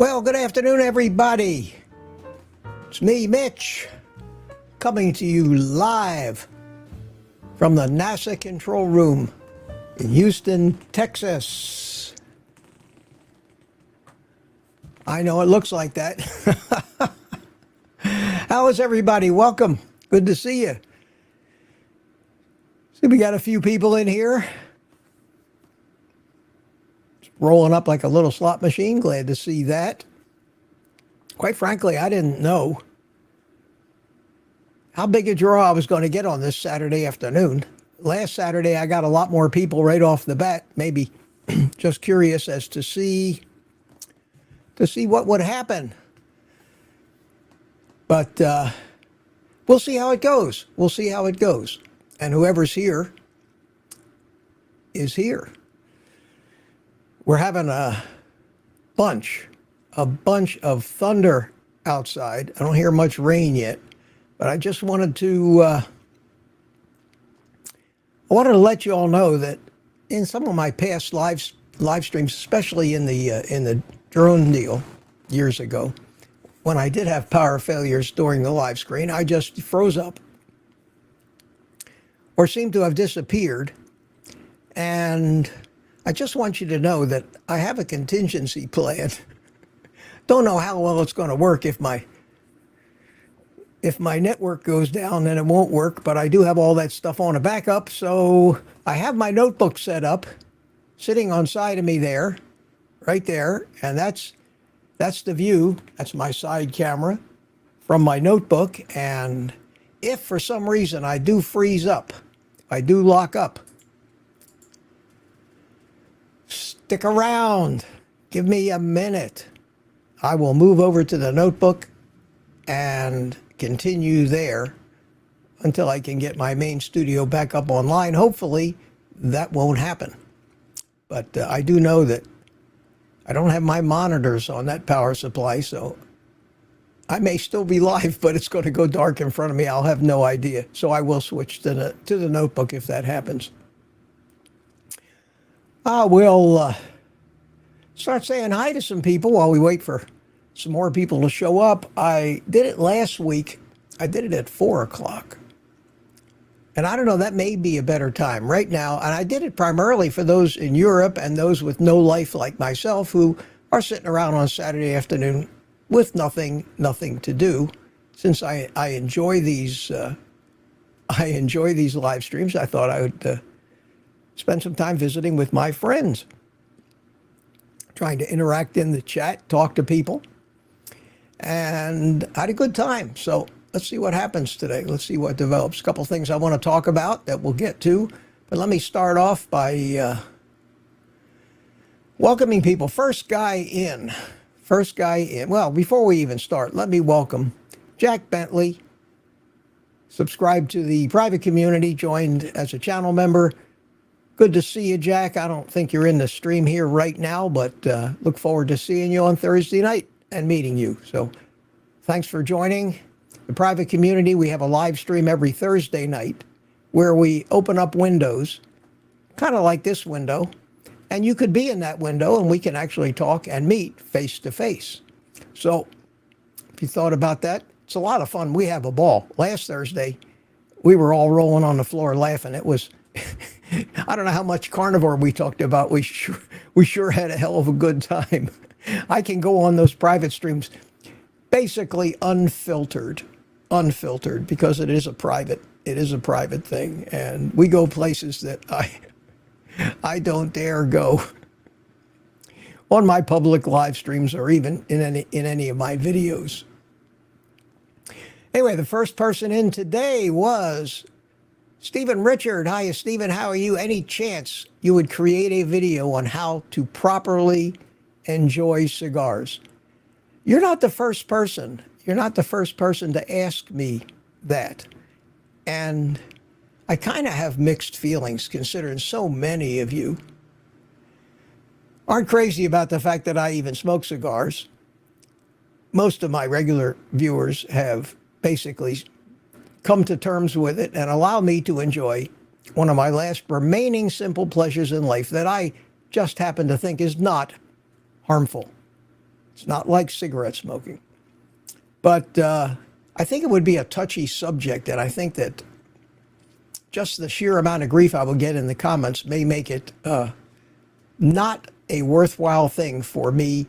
Well, good afternoon, everybody. It's me, Mitch, coming to you live from the NASA control room in Houston, Texas. I know it looks like that. How is everybody? Welcome. Good to see you. See, we got a few people in here. Rolling up like a little slot machine. Glad to see that. Quite frankly, I didn't know how big a draw I was going to get on this Saturday afternoon. Last Saturday, I got a lot more people right off the bat. Maybe just curious as to see what would happen. But we'll see how it goes. We'll see how it goes. And whoever's here is here. We're having a bunch of thunder outside. I don't hear much rain yet, but I just wanted to let you all know that in some of my past live streams, especially in the drone deal years ago, when I did have power failures during the live screen, I just froze up or seemed to have disappeared. And I just want you to know that I have a contingency plan. Don't know how well it's going to work if my network goes down, then it won't work, but I do have all that stuff on a backup. So I have my notebook set up, sitting on side of me there, right there, and that's the view. That's my side camera from my notebook. And if for some reason I do freeze up, I do lock up, stick around. Give me a minute. I will move over to the notebook and continue there until I can get my main studio back up online. Hopefully that won't happen. But I do know that I don't have my monitors on that power supply, so I may still be live, but it's going to go dark in front of me. I'll have no idea. So I will switch to the notebook if that happens. We'll start saying hi to some people while we wait for some more people to show up. I did it last week. I did it at 4 o'clock. And I don't know, that may be a better time right now. And I did it primarily for those in Europe and those with no life like myself who are sitting around on Saturday afternoon with nothing to do. Since I enjoy these live streams, I thought I would spend some time visiting with my friends, trying to interact in the chat, talk to people, and I had a good time. So let's see what happens today. Let's see what develops. A couple things I want to talk about that we'll get to, but let me start off by welcoming people. First guy in. Well, before we even start, let me welcome Jack Bentley, subscribed to the private community, joined as a channel member. Good to see you, Jack. I don't think you're in the stream here right now, but look forward to seeing you on Thursday night and meeting you. So thanks for joining the private community. We have a live stream every Thursday night where we open up windows, kind of like this window, and you could be in that window and we can actually talk and meet face to face. So if you thought about that, it's a lot of fun. We have a ball. Last Thursday, we were all rolling on the floor laughing. It was I don't know how much Carnivore we talked about. We sure had a hell of a good time. I can go on those private streams basically unfiltered because it is a private thing, and we go places that I don't dare go on my public live streams or even in any of my videos. Anyway, the first person in today was Stephen Richard. Hi, Stephen. How are you? Any chance you would create a video on how to properly enjoy cigars? You're not the first person. You're not the first person to ask me that. And I kind of have mixed feelings considering so many of you aren't crazy about the fact that I even smoke cigars. Most of my regular viewers have basically come to terms with it and allow me to enjoy one of my last remaining simple pleasures in life that I just happen to think is not harmful. It's not like cigarette smoking. But I think it would be a touchy subject, and I think that just the sheer amount of grief I will get in the comments may make it not a worthwhile thing for me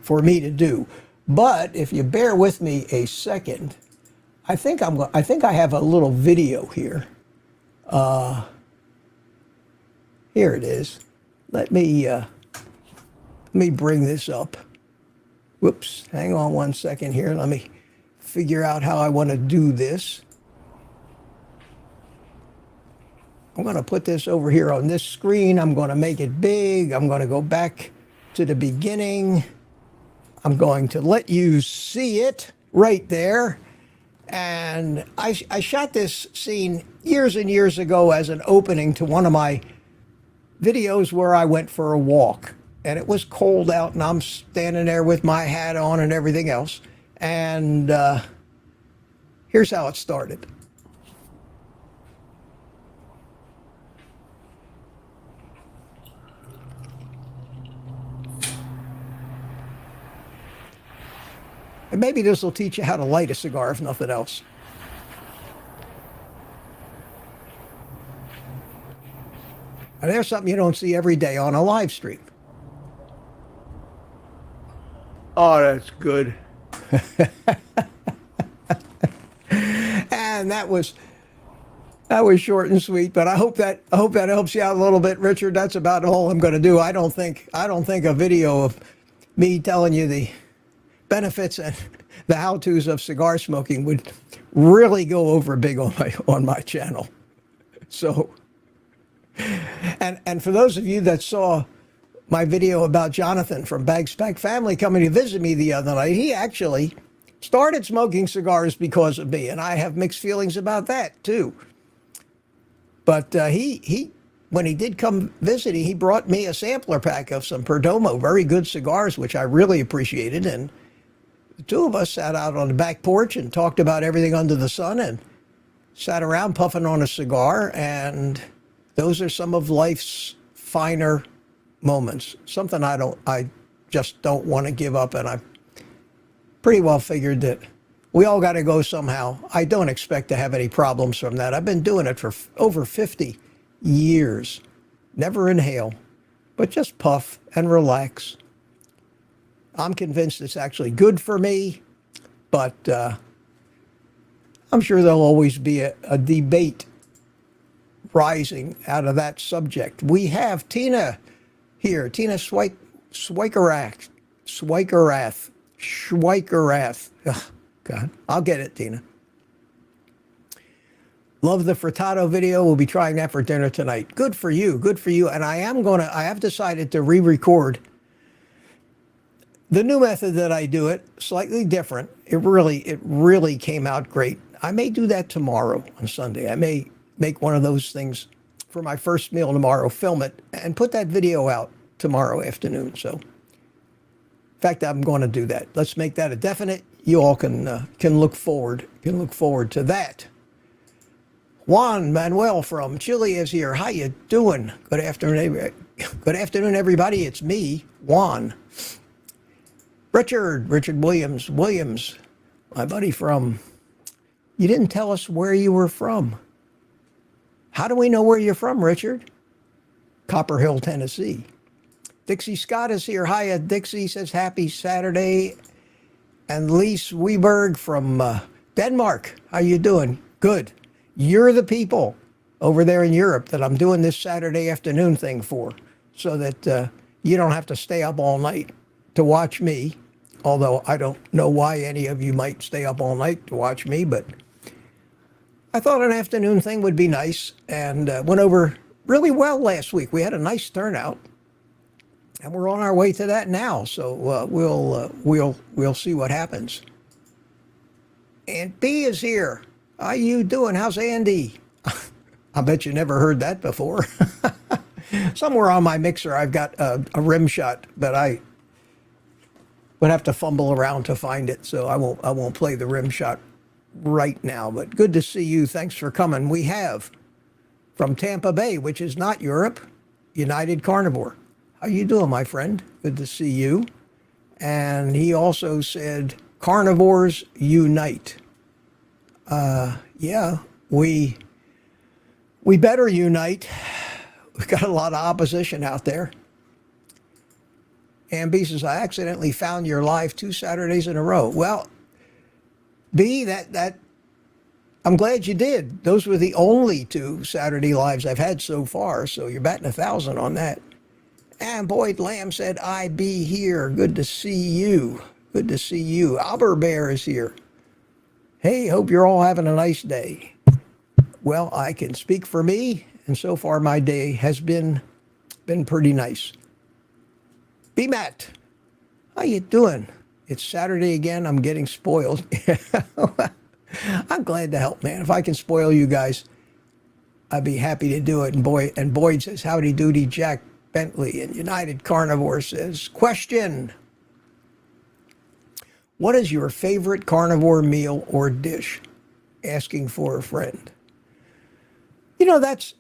for me to do. But if you bear with me a second, I think I have a little video here. Here it is. Let me bring this up. Whoops, hang on one second here. Let me figure out how I want to do this. I'm going to put this over here on this screen. I'm going to make it big. I'm going to go back to the beginning. I'm going to let you see it right there. And I shot this scene years and years ago as an opening to one of my videos where I went for a walk. And it was cold out, and I'm standing there with my hat on and everything else. And here's how it started. And maybe this will teach you how to light a cigar, if nothing else. And there's something you don't see every day on a live stream. Oh, that's good. And that was short and sweet, but I hope that helps you out a little bit, Richard. That's about all I'm going to do. I don't think a video of me telling you the benefits and the how-tos of cigar smoking would really go over big on my channel. So, and for those of you that saw my video about Jonathan from Bags Pack Family coming to visit me the other night, he actually started smoking cigars because of me, and I have mixed feelings about that too. But he when he did come visit, he brought me a sampler pack of some Perdomo, very good cigars, which I really appreciated. And the two of us sat out on the back porch and talked about everything under the sun and sat around puffing on a cigar. And those are some of life's finer moments, something I just don't want to give up, and I pretty well figured that we all got to go somehow. I don't expect to have any problems from that. I've been doing it for over 50 years. Never inhale, but just puff and relax. I'm convinced it's actually good for me, but I'm sure there'll always be a debate rising out of that subject. We have Tina here, Tina Schweikerath. Oh, God, I'll get it, Tina. Love the frittata video. We'll be trying that for dinner tonight. Good for you, good for you. And I have decided to re-record the new method that I do it, slightly different. It really came out great. I may do that tomorrow on Sunday. I may make one of those things for my first meal tomorrow, film it, and put that video out tomorrow afternoon. So, in fact, I'm going to do that. Let's make that a definite. You all can look forward to that. Juan Manuel from Chile is here. How you doing? Good afternoon, everybody. It's me, Juan. Richard Williams, my buddy from. You didn't tell us where you were from. How do we know where you're from, Richard? Copper Hill, Tennessee. Dixie Scott is here. Hiya, Dixie says happy Saturday. And Lise Weberg from Denmark. How you doing? Good. You're the people over there in Europe that I'm doing this Saturday afternoon thing for, so that you don't have to stay up all night to watch me. Although I don't know why any of you might stay up all night to watch me, but I thought an afternoon thing would be nice, and went over really well last week. We had a nice turnout, and we're on our way to that now. So we'll see what happens. Aunt B is here. How you doing? How's Andy? I bet you never heard that before. Somewhere on my mixer, I've got a rim shot, but I would have to fumble around to find it, so I won't play the rim shot right now. But good to see you. Thanks for coming. We have from Tampa Bay, which is not Europe, United Carnivore. How you doing, my friend? Good to see you. And he also said, carnivores unite. Yeah, we better unite. We've got a lot of opposition out there. And B says, I accidentally found your live 2 Saturdays in a row. Well, B, that I'm glad you did. Those were the only 2 Saturday lives I've had so far, so you're batting 1,000 on that. And Boyd Lamb said, I be here. Good to see you. Good to see you. Albert Bear is here. Hey, hope you're all having a nice day. Well, I can speak for me, and so far my day has been pretty nice. B Matt, how you doing? It's Saturday again. I'm getting spoiled. I'm glad to help, man. If I can spoil you guys, I'd be happy to do it. And Boyd says, howdy doody, Jack Bentley. And United Carnivore says, question. What is your favorite carnivore meal or dish? Asking for a friend. You know, that's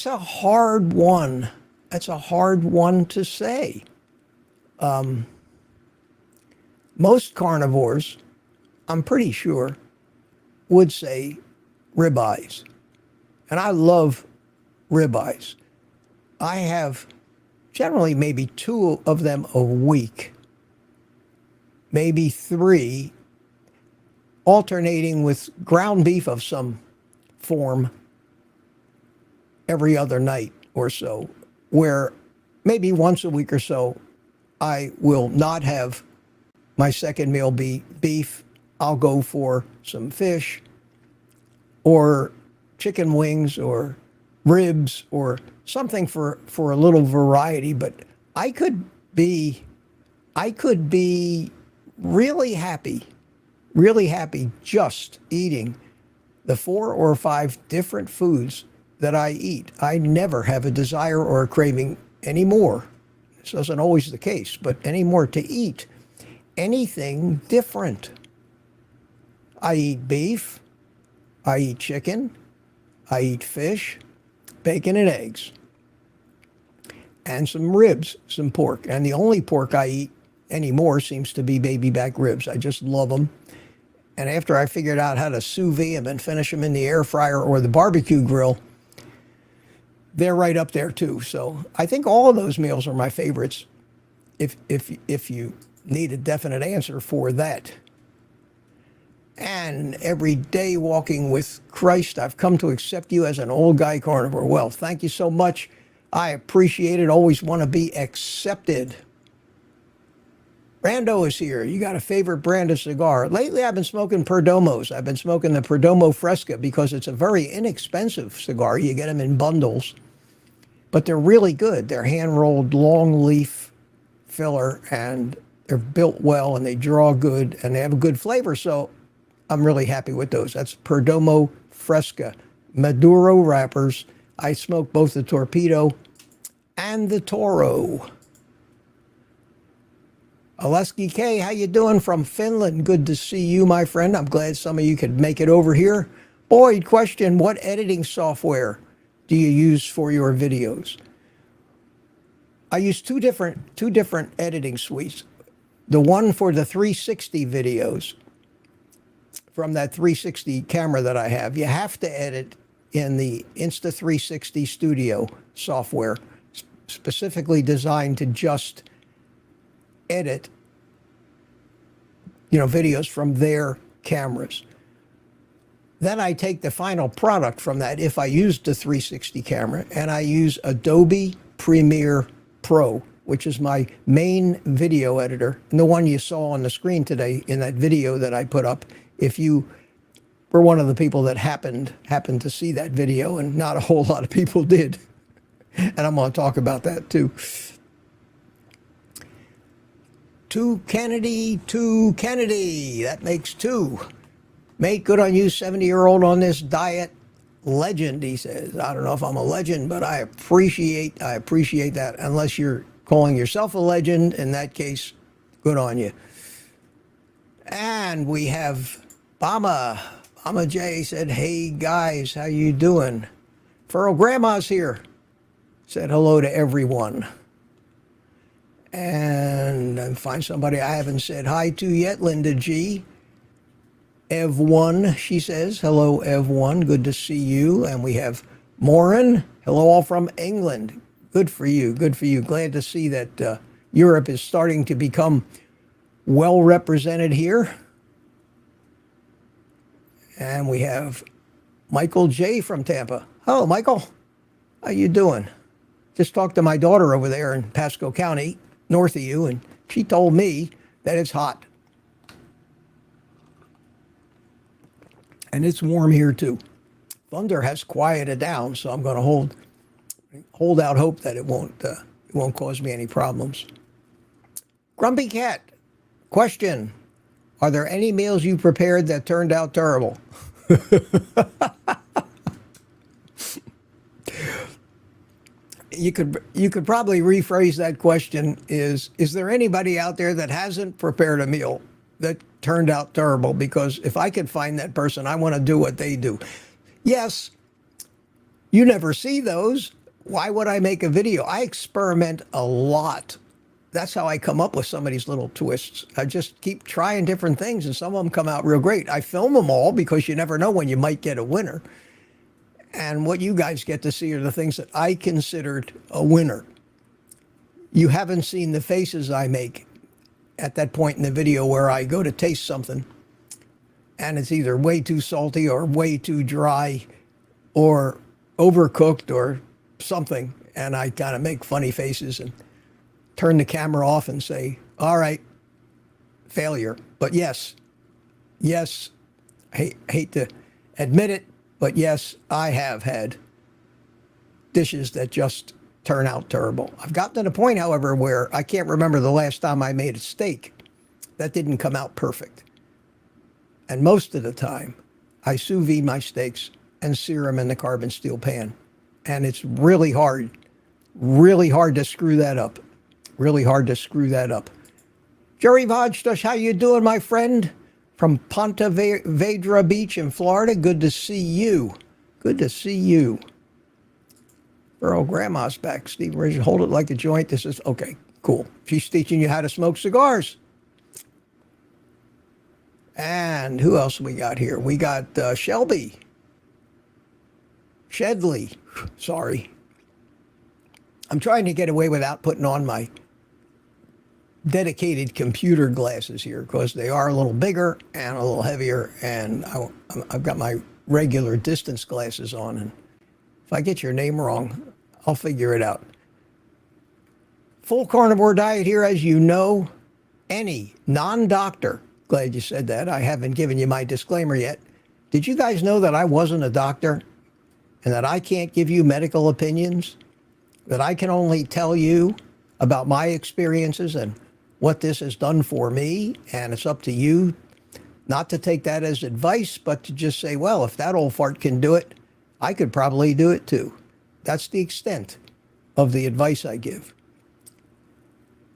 a hard one. That's a hard one to say. Most carnivores, I'm pretty sure, would say ribeyes. And I love ribeyes. I have generally maybe 2 of them a week, maybe 3, alternating with ground beef of some form every other night or so, where maybe once a week or so I will not have my second meal be beef. I'll go for some fish or chicken wings or ribs or something for a little variety. But I could be really happy just eating the 4 or 5 different foods that I eat. I never have a desire or a craving anymore. This isn't always the case, but anymore to eat anything different. I eat beef, I eat chicken, I eat fish, bacon and eggs, and some ribs, some pork. And the only pork I eat anymore seems to be baby back ribs. I just love them. And after I figured out how to sous vide them and finish them in the air fryer or the barbecue grill, they're right up there too. So I think all of those meals are my favorites, if you need a definite answer for that. And every day walking with Christ, I've come to accept you as an old guy carnivore. Well, thank you so much. I appreciate it. Always want to be accepted. Brando is here. You got a favorite brand of cigar? Lately, I've been smoking Perdomos. I've been smoking the Perdomo Fresca because it's a very inexpensive cigar. You get them in bundles, but they're really good. They're hand-rolled long leaf filler, and they're built well, and they draw good, and they have a good flavor. So I'm really happy with those. That's Perdomo Fresca. Maduro wrappers. I smoke both the Torpedo and the Toro. Aleski K, how you doing from Finland? Good to see you, my friend. I'm glad some of you could make it over here. Boyd, question, what editing software do you use for your videos? I use two different editing suites. The one for the 360 videos from that 360 camera that I have, you have to edit in the Insta360 Studio software, specifically designed to just edit, videos from their cameras. Then I take the final product from that, if I use the 360 camera, and I use Adobe Premiere Pro, which is my main video editor, and the one you saw on the screen today in that video that I put up. If you were one of the people that happened to see that video, and not a whole lot of people did, and I'm going to talk about that too. To Kennedy, that makes 2. Mate, good on you, 70-year-old on this diet. Legend, he says. I don't know if I'm a legend, but I appreciate that. Unless you're calling yourself a legend, in that case, good on you. And we have Bama J said, hey guys, how you doing? Furl Grandma's here. Said hello to everyone. And find somebody I haven't said hi to yet. Linda G. Ev1, she says. Hello, Ev1. Good to see you. And we have Morin. Hello, all from England. Good for you. Good for you. Glad to see that Europe is starting to become well represented here. And we have Michael J. from Tampa. Hello, Michael. How you doing? Just talked to my daughter over there in Pasco County, north of you, and she told me that it's hot. And it's warm here too. Thunder has quieted down, so I'm going to hold out hope that it won't cause me any problems. Grumpy Cat, question: are there any meals you prepared that turned out terrible? You could probably rephrase that question is there anybody out there that hasn't prepared a meal that turned out terrible? Because if I could find that person, I want to do what they do. Yes, you never see those. Why would I make a video? I experiment a lot. That's how I come up with some of these little twists. I just keep trying different things, and some of them come out real great. I film them all because you never know when you might get a winner. And what you guys get to see are the things that I considered a winner. You haven't seen the faces I make at that point in the video where I go to taste something and it's either way too salty or way too dry or overcooked or something. And I kind of make funny faces and turn the camera off and say, all right, failure. But yes, I hate to admit it, but yes, I have had dishes that just turn out terrible. I've gotten to the point, however, where I can't remember the last time I made a steak that didn't come out perfect. And most of the time, I sous vide my steaks and sear them in the carbon steel pan. And it's really hard to screw that up. Really hard to screw that up. Jerry Vodstush, how you doing, my friend? From Ponte Vedra Beach in Florida. Good to see you. Good to see you. Earl Grandma's back. Steve Richard, hold it like a joint. This is, okay, cool. She's teaching you how to smoke cigars. And who else we got here? We got Shelby. Shedley. Sorry. I'm trying to get away without putting on my dedicated computer glasses here because they are a little bigger and a little heavier, and I've got my regular distance glasses on, and if I get your name wrong, I'll figure it out. Full carnivore diet here, as you know. Any non-doctor, glad you said that. I haven't given you my disclaimer yet. Did you guys know that I wasn't a doctor and that I can't give you medical opinions? That I can only tell you about my experiences and what this has done for me, and it's up to you not to take that as advice, but to just say, well, if that old fart can do it, I could probably do it too. That's the extent of the advice I give.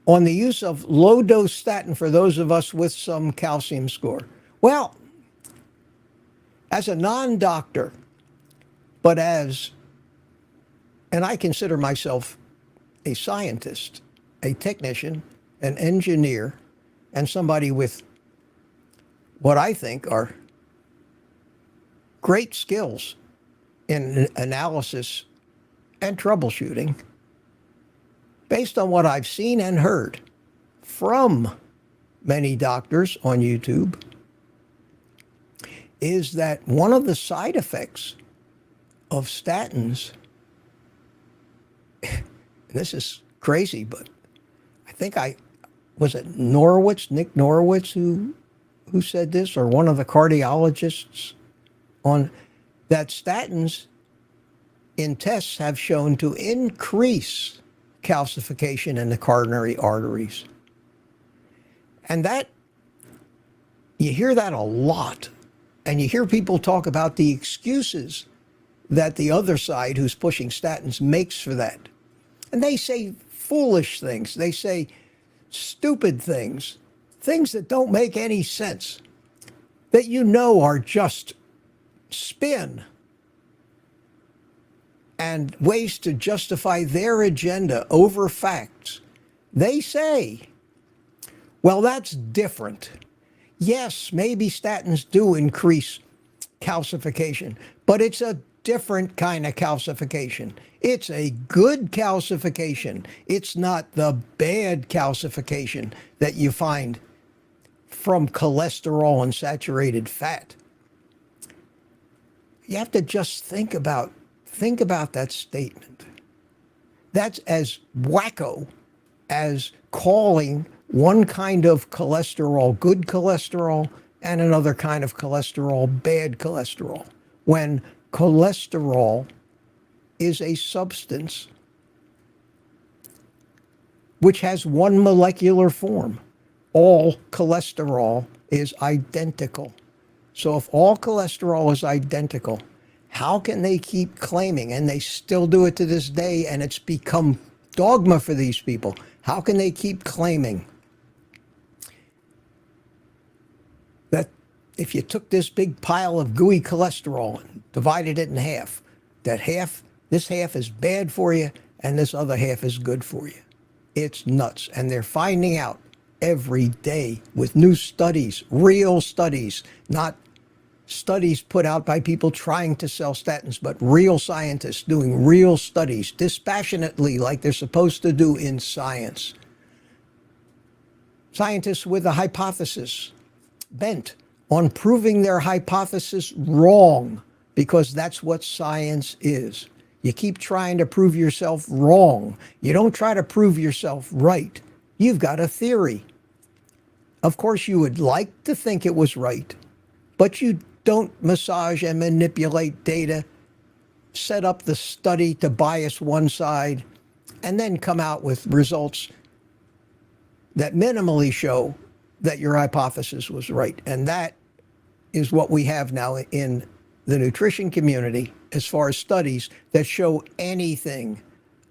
On the use of low-dose statin for those of us with some calcium score. Well, as a non-doctor, but and I consider myself a scientist, a technician, an engineer, and somebody with what I think are great skills in analysis and troubleshooting, based on what I've seen and heard from many doctors on YouTube, is that one of the side effects of statins, this is crazy, but I think was it Nick Norwitz who said this, or one of the cardiologists, on that statins in tests have shown to increase calcification in the coronary arteries. And that, you hear that a lot, and you hear people talk about the excuses that the other side who's pushing statins makes for that. And they say foolish things. They say stupid things, things that don't make any sense, that you know are just spin and ways to justify their agenda over facts They say, well, that's different. Yes, maybe statins do increase calcification, but it's a different kind of calcification. It's a good calcification. It's not the bad calcification that you find from cholesterol and saturated fat. You have to just think about that statement. That's as wacko as calling one kind of cholesterol good cholesterol and another kind of cholesterol bad cholesterol, when cholesterol is a substance which has one molecular form. All cholesterol is identical. So if all cholesterol is identical, how can they keep claiming, and they still do it to this day, and it's become dogma for these people, how can they keep claiming that if you took this big pile of gooey cholesterol and divided it in half, that this half is bad for you and this other half is good for you? It's nuts. And they're finding out every day with new studies, real studies, not studies put out by people trying to sell statins, but real scientists doing real studies dispassionately, like they're supposed to do in science. Scientists with a hypothesis bent on proving their hypothesis wrong, because that's what science is. You keep trying to prove yourself wrong. You don't try to prove yourself right. You've got a theory. Of course, you would like to think it was right, but you don't massage and manipulate data, set up the study to bias one side, and then come out with results that minimally show that your hypothesis was right. And that is what we have now in the nutrition community as far as studies that show anything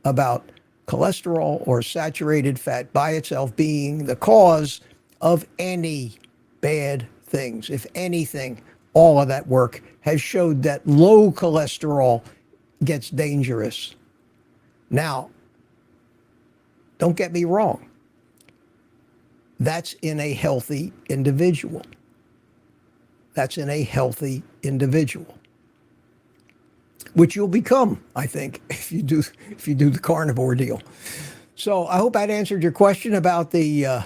about cholesterol or saturated fat by itself being the cause of any bad things. If anything, all of that work has showed that low cholesterol gets dangerous. Now, don't get me wrong. That's in a healthy individual. That's in a healthy individual, which you'll become, I think, if you do the carnivore deal. So I hope that answered your question about the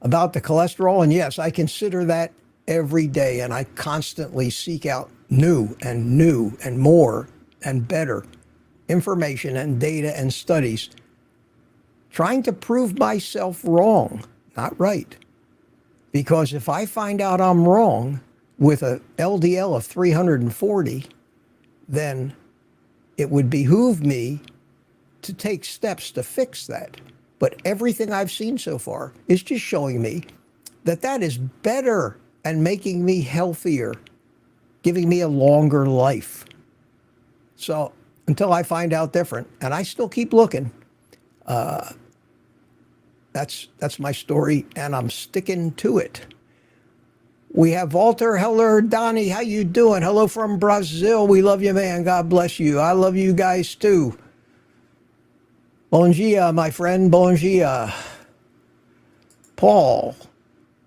cholesterol. And yes, I consider that every day, and I constantly seek out new and more and better information and data and studies, trying to prove myself wrong, not right. Because if I find out I'm wrong with a LDL of 340, then it would behoove me to take steps to fix that. But everything I've seen so far is just showing me that that is better and making me healthier, giving me a longer life. So until I find out different, and I still keep looking, that's my story, and I'm sticking to it. We have Walter Heller. Donnie, how you doing? Hello from Brazil. We love you, man. God bless you. I love you guys too. Bon dia, my friend. Bon dia. Paul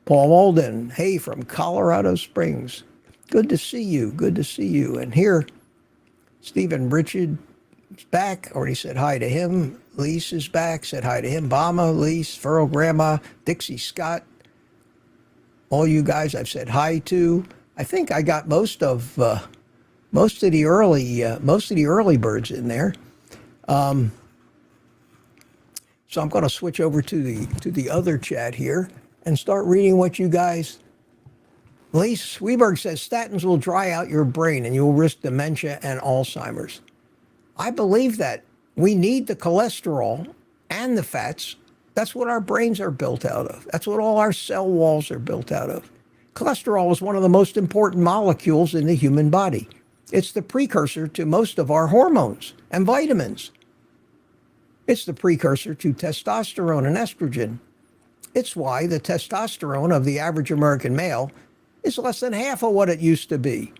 Walden. Hey, from Colorado Springs. Good to see you. Good to see you. And here, Stephen Richard is back. Already said hi to him. Lise is back. Said hi to him. Bama, Lise, Furrow Grandma, Dixie Scott. All you guys I've said hi to. I think I got most of the early birds in there. So I'm going to switch over to the other chat here and start reading what you guys. Lise Weberg says statins will dry out your brain and you will risk dementia and Alzheimer's. I believe that. We need the cholesterol and the fats. That's what our brains are built out of. That's what all our cell walls are built out of. Cholesterol is one of the most important molecules in the human body. It's the precursor to most of our hormones and vitamins. It's the precursor to testosterone and estrogen. It's why the testosterone of the average American male is less than half of what it used to be,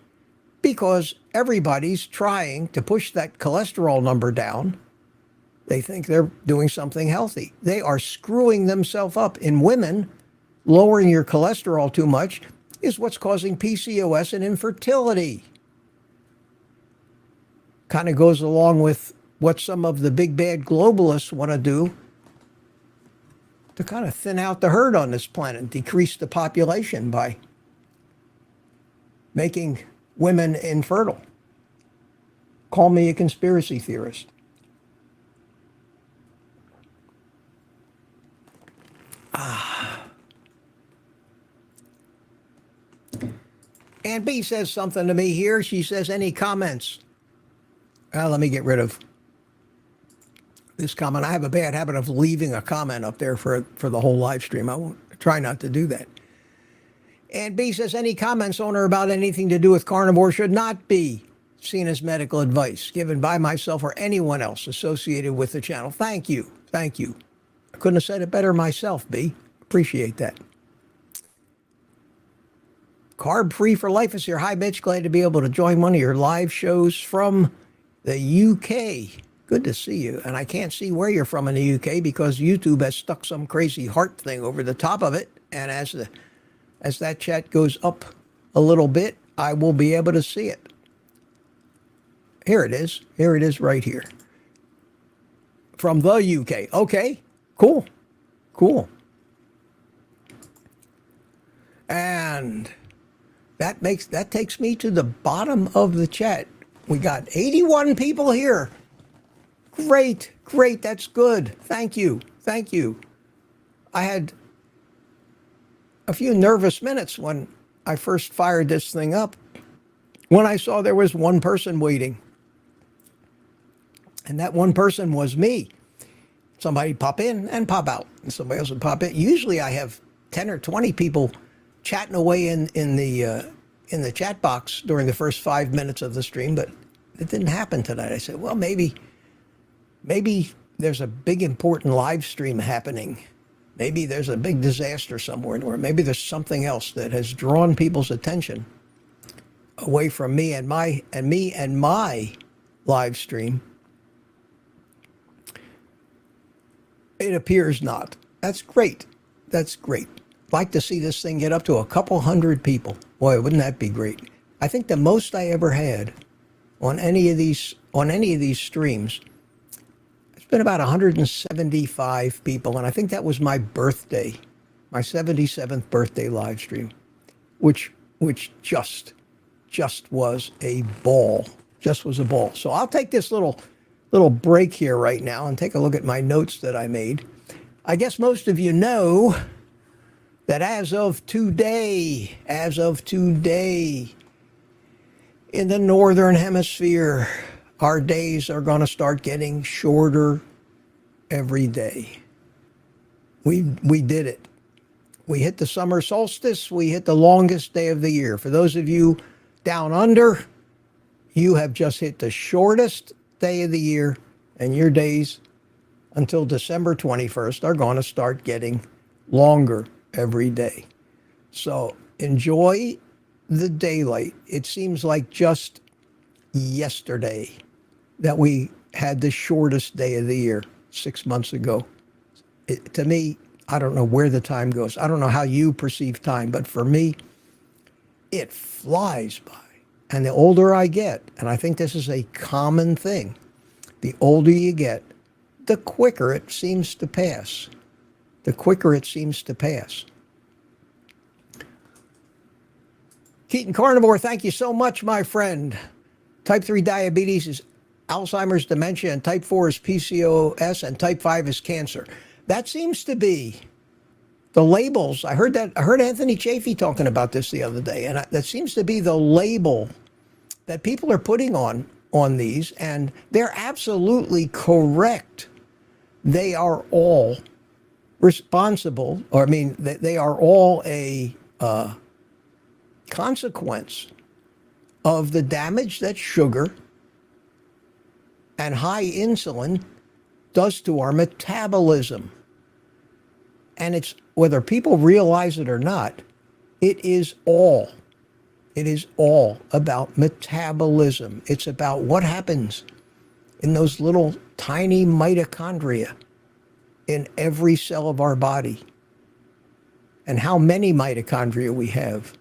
because everybody's trying to push that cholesterol number down. They think they're doing something healthy. They are screwing themselves up. In women, lowering your cholesterol too much is what's causing PCOS and infertility. Kind of goes along with what some of the big bad globalists want to do to kind of thin out the herd on this planet, decrease the population by making women infertile. Call me a conspiracy theorist. Aunt B says something to me here. She says, any comments? Let me get rid of this comment. I have a bad habit of leaving a comment up there for the whole live stream. I won't try not to do that. And B says, any comments on or about anything to do with carnivore should not be seen as medical advice given by myself or anyone else associated with the channel. Thank you. Thank you. I couldn't have said it better myself, B. Appreciate that. Carb Free for Life is here. Hi, Mitch. Glad to be able to join one of your live shows from the UK. Good to see you. And I can't see where you're from in the UK because YouTube has stuck some crazy heart thing over the top of it. And as that chat goes up a little bit, I will be able to see it. Here it is. Here it is right here. From the UK. Okay, cool. Cool. And that takes me to the bottom of the chat. We got 81 people here. Great, great, that's good. Thank you, thank you. I had a few nervous minutes when I first fired this thing up, when I saw there was one person waiting. And that one person was me. Somebody pop in and pop out, and somebody else would pop in. Usually I have 10 or 20 people chatting away in the chat box during the first 5 minutes of the stream, but it didn't happen tonight. I said, well, maybe there's a big important live stream happening. Maybe there's a big disaster somewhere, or maybe there's something else that has drawn people's attention away from me and my live stream. It appears not. That's great. That's great. Like to see this thing get up to a couple hundred people. Boy, wouldn't that be great? I think the most I ever had on any of these streams, it's been about 175 people, and I think that was my birthday, my 77th birthday live stream, which just was a ball. Just was a ball. So I'll take this little break here right now and take a look at my notes that I made. I guess most of you know that as of today, in the Northern Hemisphere, our days are going to start getting shorter every day. We did it. We hit the summer solstice. We hit the longest day of the year. For those of you down under, you have just hit the shortest day of the year, and your days until December 21st are going to start getting longer every day. So enjoy the daylight. It seems like just yesterday that we had the shortest day of the year 6 months ago. To me, I don't know where the time goes. I don't know how you perceive time, but for me, it flies by. And the older I get, and I think this is a common thing, the older you get, the quicker it seems to pass. The quicker it seems to pass. Keaton Carnivore, thank you so much, my friend. Type 3 diabetes is Alzheimer's, dementia, and type 4 is PCOS, and type 5 is cancer. That seems to be the labels. I heard Anthony Chafee talking about this the other day, and that seems to be the label that people are putting on these, and they're absolutely correct. They are all responsible, or I mean, they are all a consequence of the damage that sugar and high insulin does to our metabolism. And it's, whether people realize it or not, it is all about metabolism. It's about what happens in those little tiny mitochondria in every cell of our body, and how many mitochondria we have,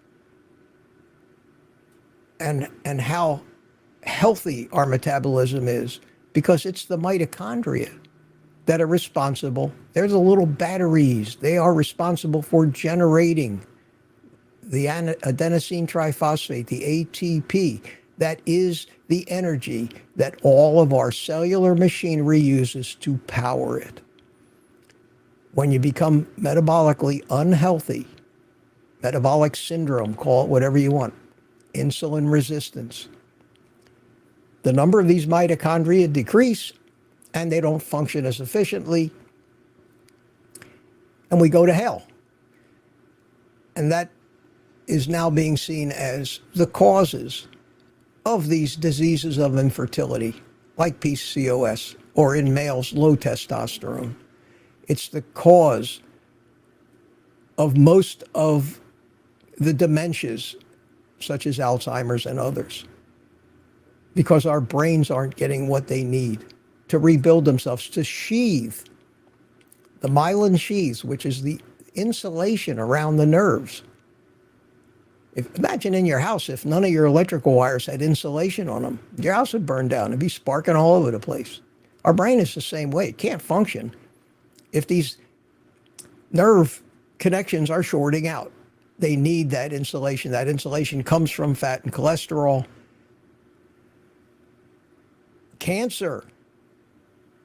and how healthy our metabolism is, because it's the mitochondria that are responsible. They're the little batteries. They are responsible for generating the adenosine triphosphate, the ATP. That is the energy that all of our cellular machinery uses to power it. When you become metabolically unhealthy, metabolic syndrome, call it whatever you want, insulin resistance, the number of these mitochondria decrease and they don't function as efficiently, and we go to hell. And that is now being seen as the causes of these diseases of infertility, like PCOS, or in males, low testosterone. It's the cause of most of the dementias, such as Alzheimer's and others, because our brains aren't getting what they need to rebuild themselves, to sheathe the myelin sheaths, which is the insulation around the nerves. Imagine in your house if none of your electrical wires had insulation on them. Your house would burn down. It'd be sparking all over the place. Our brain is the same way. It can't function if these nerve connections are shorting out. They need that insulation. That insulation comes from fat and cholesterol. Cancer.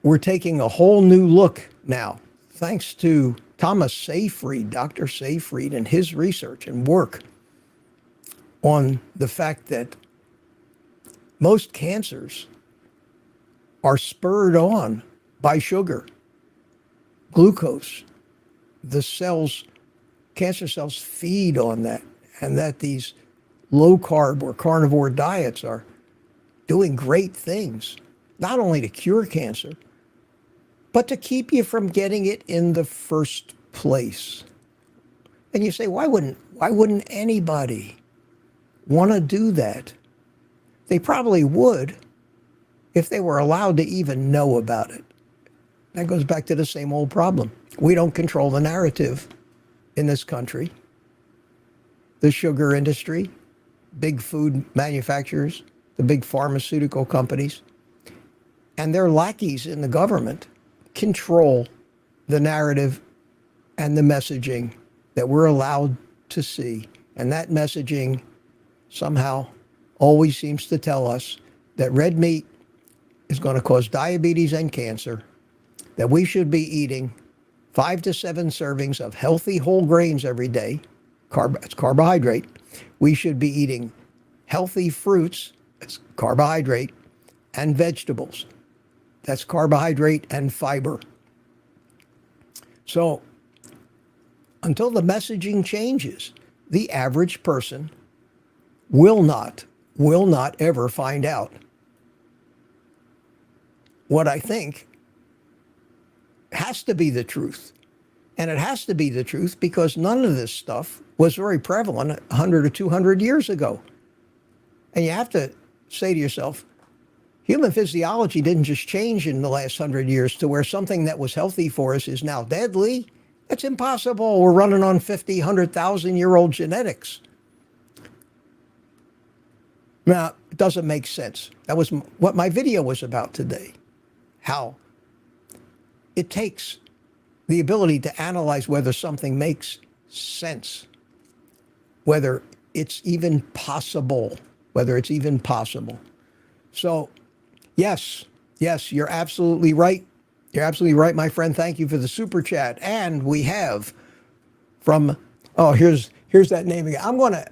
We're taking a whole new look now, thanks to Thomas Seyfried, Dr. Seyfried, and his research and work on the fact that most cancers are spurred on by sugar, glucose. The cells, cancer cells feed on that, and that these low carb or carnivore diets are doing great things, not only to cure cancer, but to keep you from getting it in the first place. And you say, why wouldn't anybody want to do that? They probably would if they were allowed to even know about it. That goes back to the same old problem. We don't control the narrative in this country. The sugar industry, big food manufacturers, the big pharmaceutical companies, and their lackeys in the government control the narrative and the messaging that we're allowed to see. And that messaging somehow always seems to tell us that red meat is going to cause diabetes and cancer, that we should be eating 5 to 7 servings of healthy whole grains every day. It's carbohydrate. We should be eating healthy fruits, that's carbohydrate, and vegetables. That's carbohydrate and fiber. So until the messaging changes, the average person will not ever find out what I think has to be the truth. And it has to be the truth because none of this stuff was very prevalent 100 or 200 years ago. And you have to say to yourself, human physiology didn't just change in the last 100 years to where something that was healthy for us is now deadly. That's impossible. We're running on 50, 100,000-year-old genetics. Now, it doesn't make sense. That was what my video was about today. How it takes the ability to analyze whether something makes sense, whether it's even possible, So, yes, you're absolutely right. You're absolutely right, my friend. Thank you for the super chat. And we have from, here's that name again.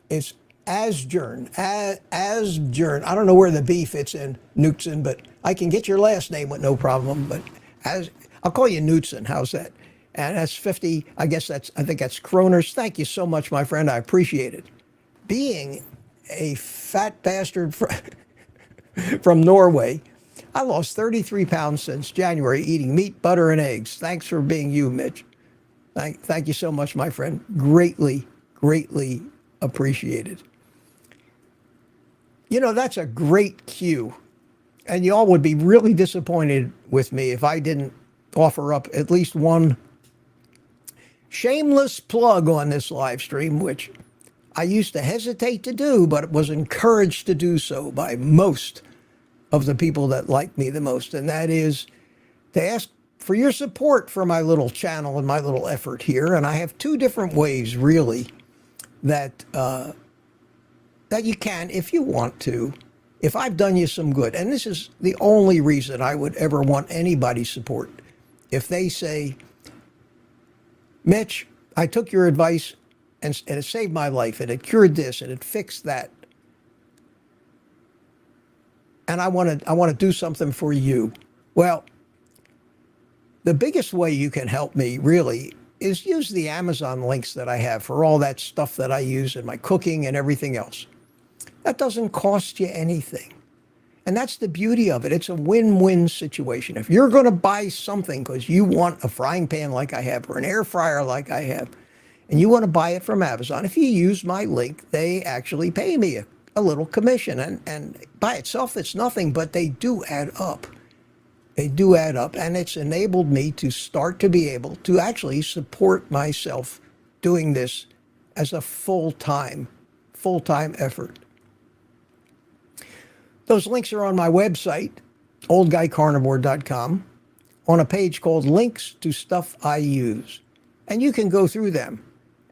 It's Asjern. Asjern. I don't know where the B fits in, Knutson, but I can get your last name with no problem. But I'll call you Knutson. How's that? And that's 50. I think that's kroners. Thank you so much, my friend. I appreciate it. Being a fat bastard from Norway, I lost 33 pounds since January eating meat, butter, and eggs. Thanks for being you, Mitch. Thank you so much, my friend. Greatly, greatly appreciated. You know, that's a great cue. And y'all would be really disappointed with me if I didn't offer up at least one shameless plug on this live stream, which I used to hesitate to do, but was encouraged to do so by most of the people that like me the most. And that is to ask for your support for my little channel and my little effort here. And I have two different ways, really, that that you can, if you want to, if I've done you some good. And this is the only reason I would ever want anybody's support. If they say, Mitch, I took your advice and it saved my life, and it cured this, and it fixed that, and I want to do something for you. Well, the biggest way you can help me, really, is use the Amazon links that I have for all that stuff that I use in my cooking and everything else. That doesn't cost you anything. And that's the beauty of it. It's a win-win situation. If you're going to buy something because you want a frying pan like I have or an air fryer like I have, and you want to buy it from Amazon, if you use my link, they actually pay me a little commission. And by itself, it's nothing, but they do add up. They do add up. And it's enabled me to start to be able to actually support myself doing this as a full-time effort. Those links are on my website, oldguycarnivore.com, on a page called Links to Stuff I Use. And you can go through them.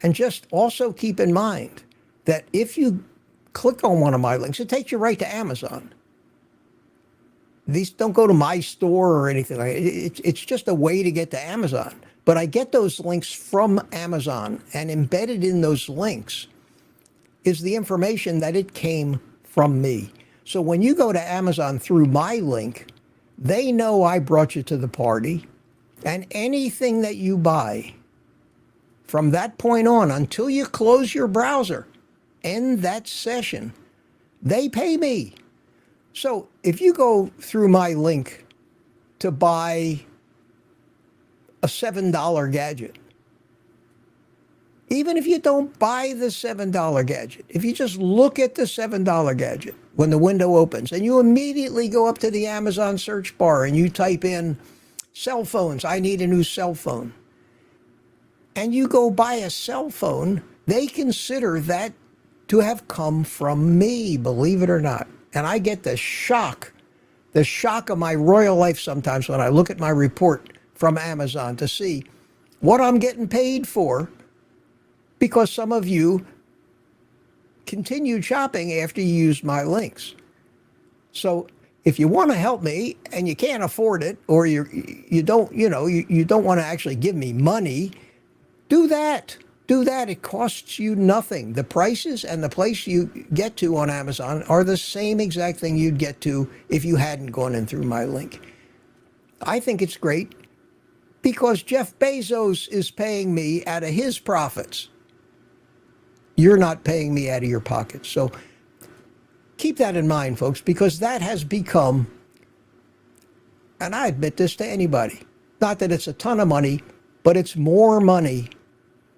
And just also keep in mind that if you click on one of my links, it takes you right to Amazon. These don't go to my store or anything like that. It's just a way to get to Amazon. But I get those links from Amazon, and embedded in those links is the information that it came from me. So when you go to Amazon through my link, they know I brought you to the party, and anything that you buy from that point on until you close your browser, end that session, they pay me. So if you go through my link to buy a $7 gadget, even if you don't buy the $7 gadget, if you just look at the $7 gadget when the window opens and you immediately go up to the Amazon search bar and you type in cell phones, I need a new cell phone, and you go buy a cell phone, they consider that to have come from me, believe it or not. And I get the shock of my royal life sometimes when I look at my report from Amazon to see what I'm getting paid for, because some of you continued shopping after you used my links. So if you want to help me and you can't afford it, or you don't want to actually give me money, do that. Do that. It costs you nothing. The prices and the place you get to on Amazon are the same exact thing you'd get to if you hadn't gone in through my link. I think it's great because Jeff Bezos is paying me out of his profits. You're not paying me out of your pocket. So keep that in mind, folks, because that has become, and I admit this to anybody, not that it's a ton of money, but it's more money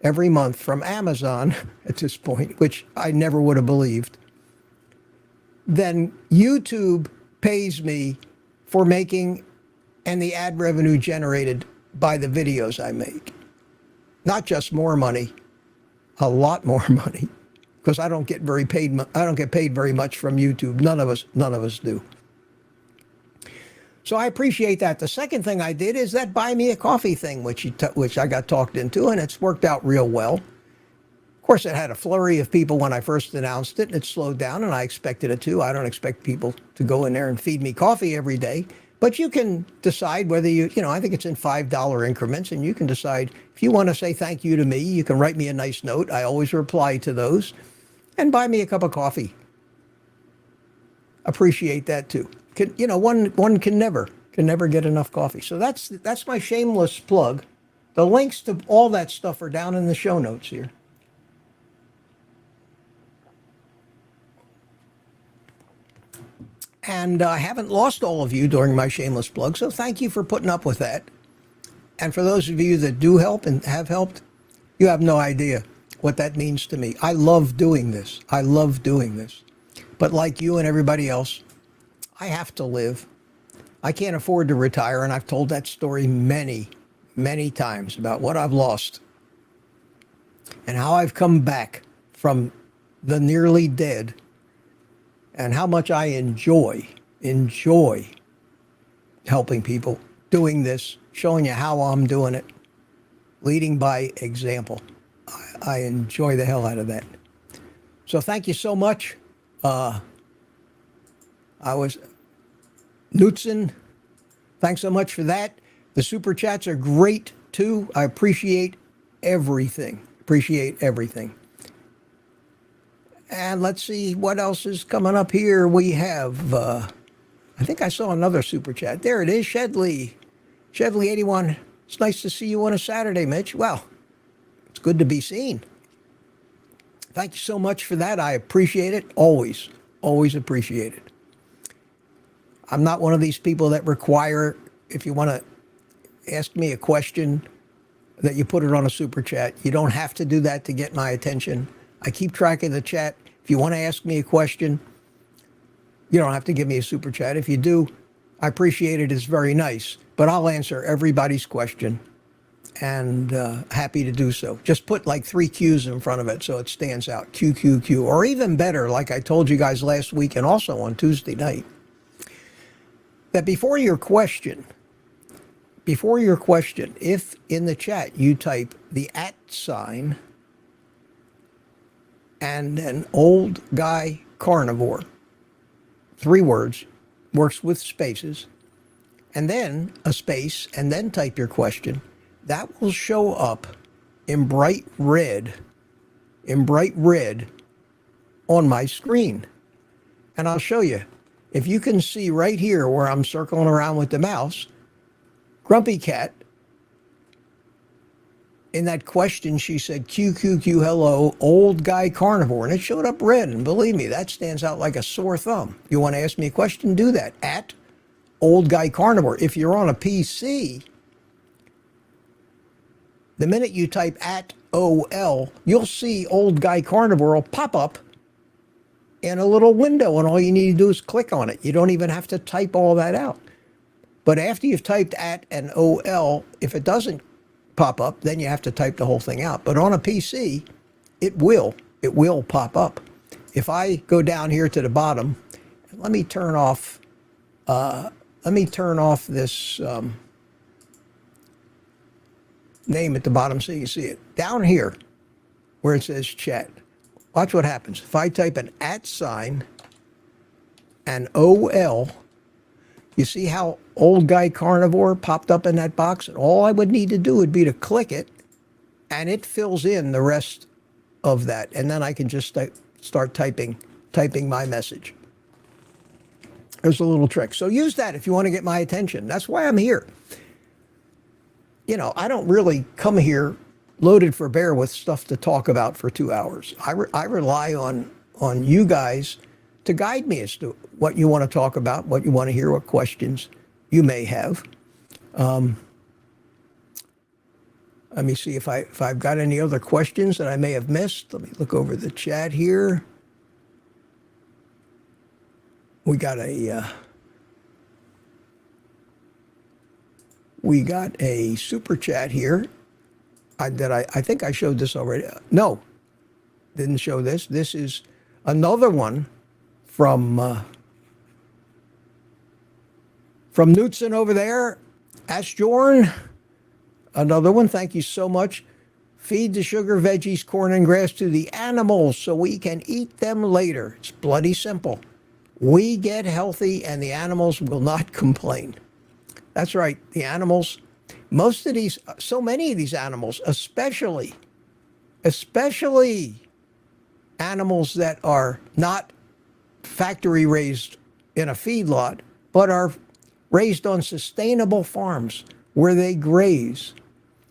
every month from Amazon at this point, which I never would have believed, than YouTube pays me for making, and the ad revenue generated by the videos I make. Not just more money, a lot more money, because I don't get paid very much from YouTube. None of us do. So I appreciate that. The second thing I did is that buy me a coffee thing, which I got talked into, and it's worked out real well. Of course, it had a flurry of people when I first announced it, and it slowed down, and I expected it to. I don't expect people to go in there and feed me coffee every day, but you can decide whether I think it's in $5 increments, and you can decide if you want to say thank you to me. You can write me a nice note. I always reply to those, and buy me a cup of coffee. Appreciate that too. One can never get enough coffee. So that's my shameless plug. The links to all that stuff are down in the show notes here. And I haven't lost all of you during my shameless plug, so thank you for putting up with that. And for those of you that do help and have helped, you have no idea what that means to me. I love doing this. But like you and everybody else, I have to live. I can't afford to retire, and I've told that story many, many times about what I've lost and how I've come back from the nearly dead and how much I enjoy helping people, doing this, showing you how I'm doing it, leading by example. I enjoy the hell out of that. So thank you so much. I was Knutson. Thanks so much for that. The super chats are great too. I appreciate everything. Appreciate everything. And let's see what else is coming up here. We have, I think I saw another super chat. There it is, Shedley. Shedley81. It's nice to see you on a Saturday, Mitch. Well, it's good to be seen. Thank you so much for that. I appreciate it. Always, always appreciate it. I'm not one of these people that require, if you want to ask me a question, that you put it on a super chat. You don't have to do that to get my attention. I keep track of the chat. If you want to ask me a question, you don't have to give me a super chat. If you do, I appreciate it. It's very nice. But I'll answer everybody's question, and happy to do so. Just put like 3 Q's in front of it so it stands out. Q, Q, Q. Or even better, like I told you guys last week and also on Tuesday night, that before your question, if in the chat you type the @ sign and an old guy carnivore, 3 words, works with spaces, and then a space, and then type your question, that will show up in bright red on my screen. And I'll show you. If you can see right here where I'm circling around with the mouse, Grumpy Cat, in that question, she said, QQQ, hello, old guy carnivore. And it showed up red. And believe me, that stands out like a sore thumb. You want to ask me a question? Do that. @ old guy carnivore. If you're on a PC, the minute you type @OL, you'll see old guy carnivore will pop up in a little window. And all you need to do is click on it. You don't even have to type all that out. But after you've typed @ and OL, if it doesn't pop up, then you have to type the whole thing out. But on a PC, it will pop up. If I go down here to the bottom, let me turn off this name at the bottom so you see it. Down here, where it says chat, watch what happens. If I type an @ sign and OL, you see how old guy carnivore popped up in that box? And all I would need to do would be to click it, and it fills in the rest of that. And then I can just start typing my message. There's a little trick. So use that if you want to get my attention. That's why I'm here. You know, I don't really come here loaded for bear with stuff to talk about for 2 hours. I rely on you guys to guide me as to what you want to talk about, what you want to hear, what questions you may have. Let me see if I've got any other questions that I may have missed. Let me look over the chat here. We got a super chat here. I think I showed this already. No, didn't show this. This is another one from Knutson over there. Ashjorn, another one. Thank you so much. Feed the sugar, veggies, corn, and grass to the animals so we can eat them later. It's bloody simple. We get healthy and the animals will not complain. That's right. The animals, so many of these animals, especially animals that are not factory raised in a feedlot, but are raised on sustainable farms where they graze,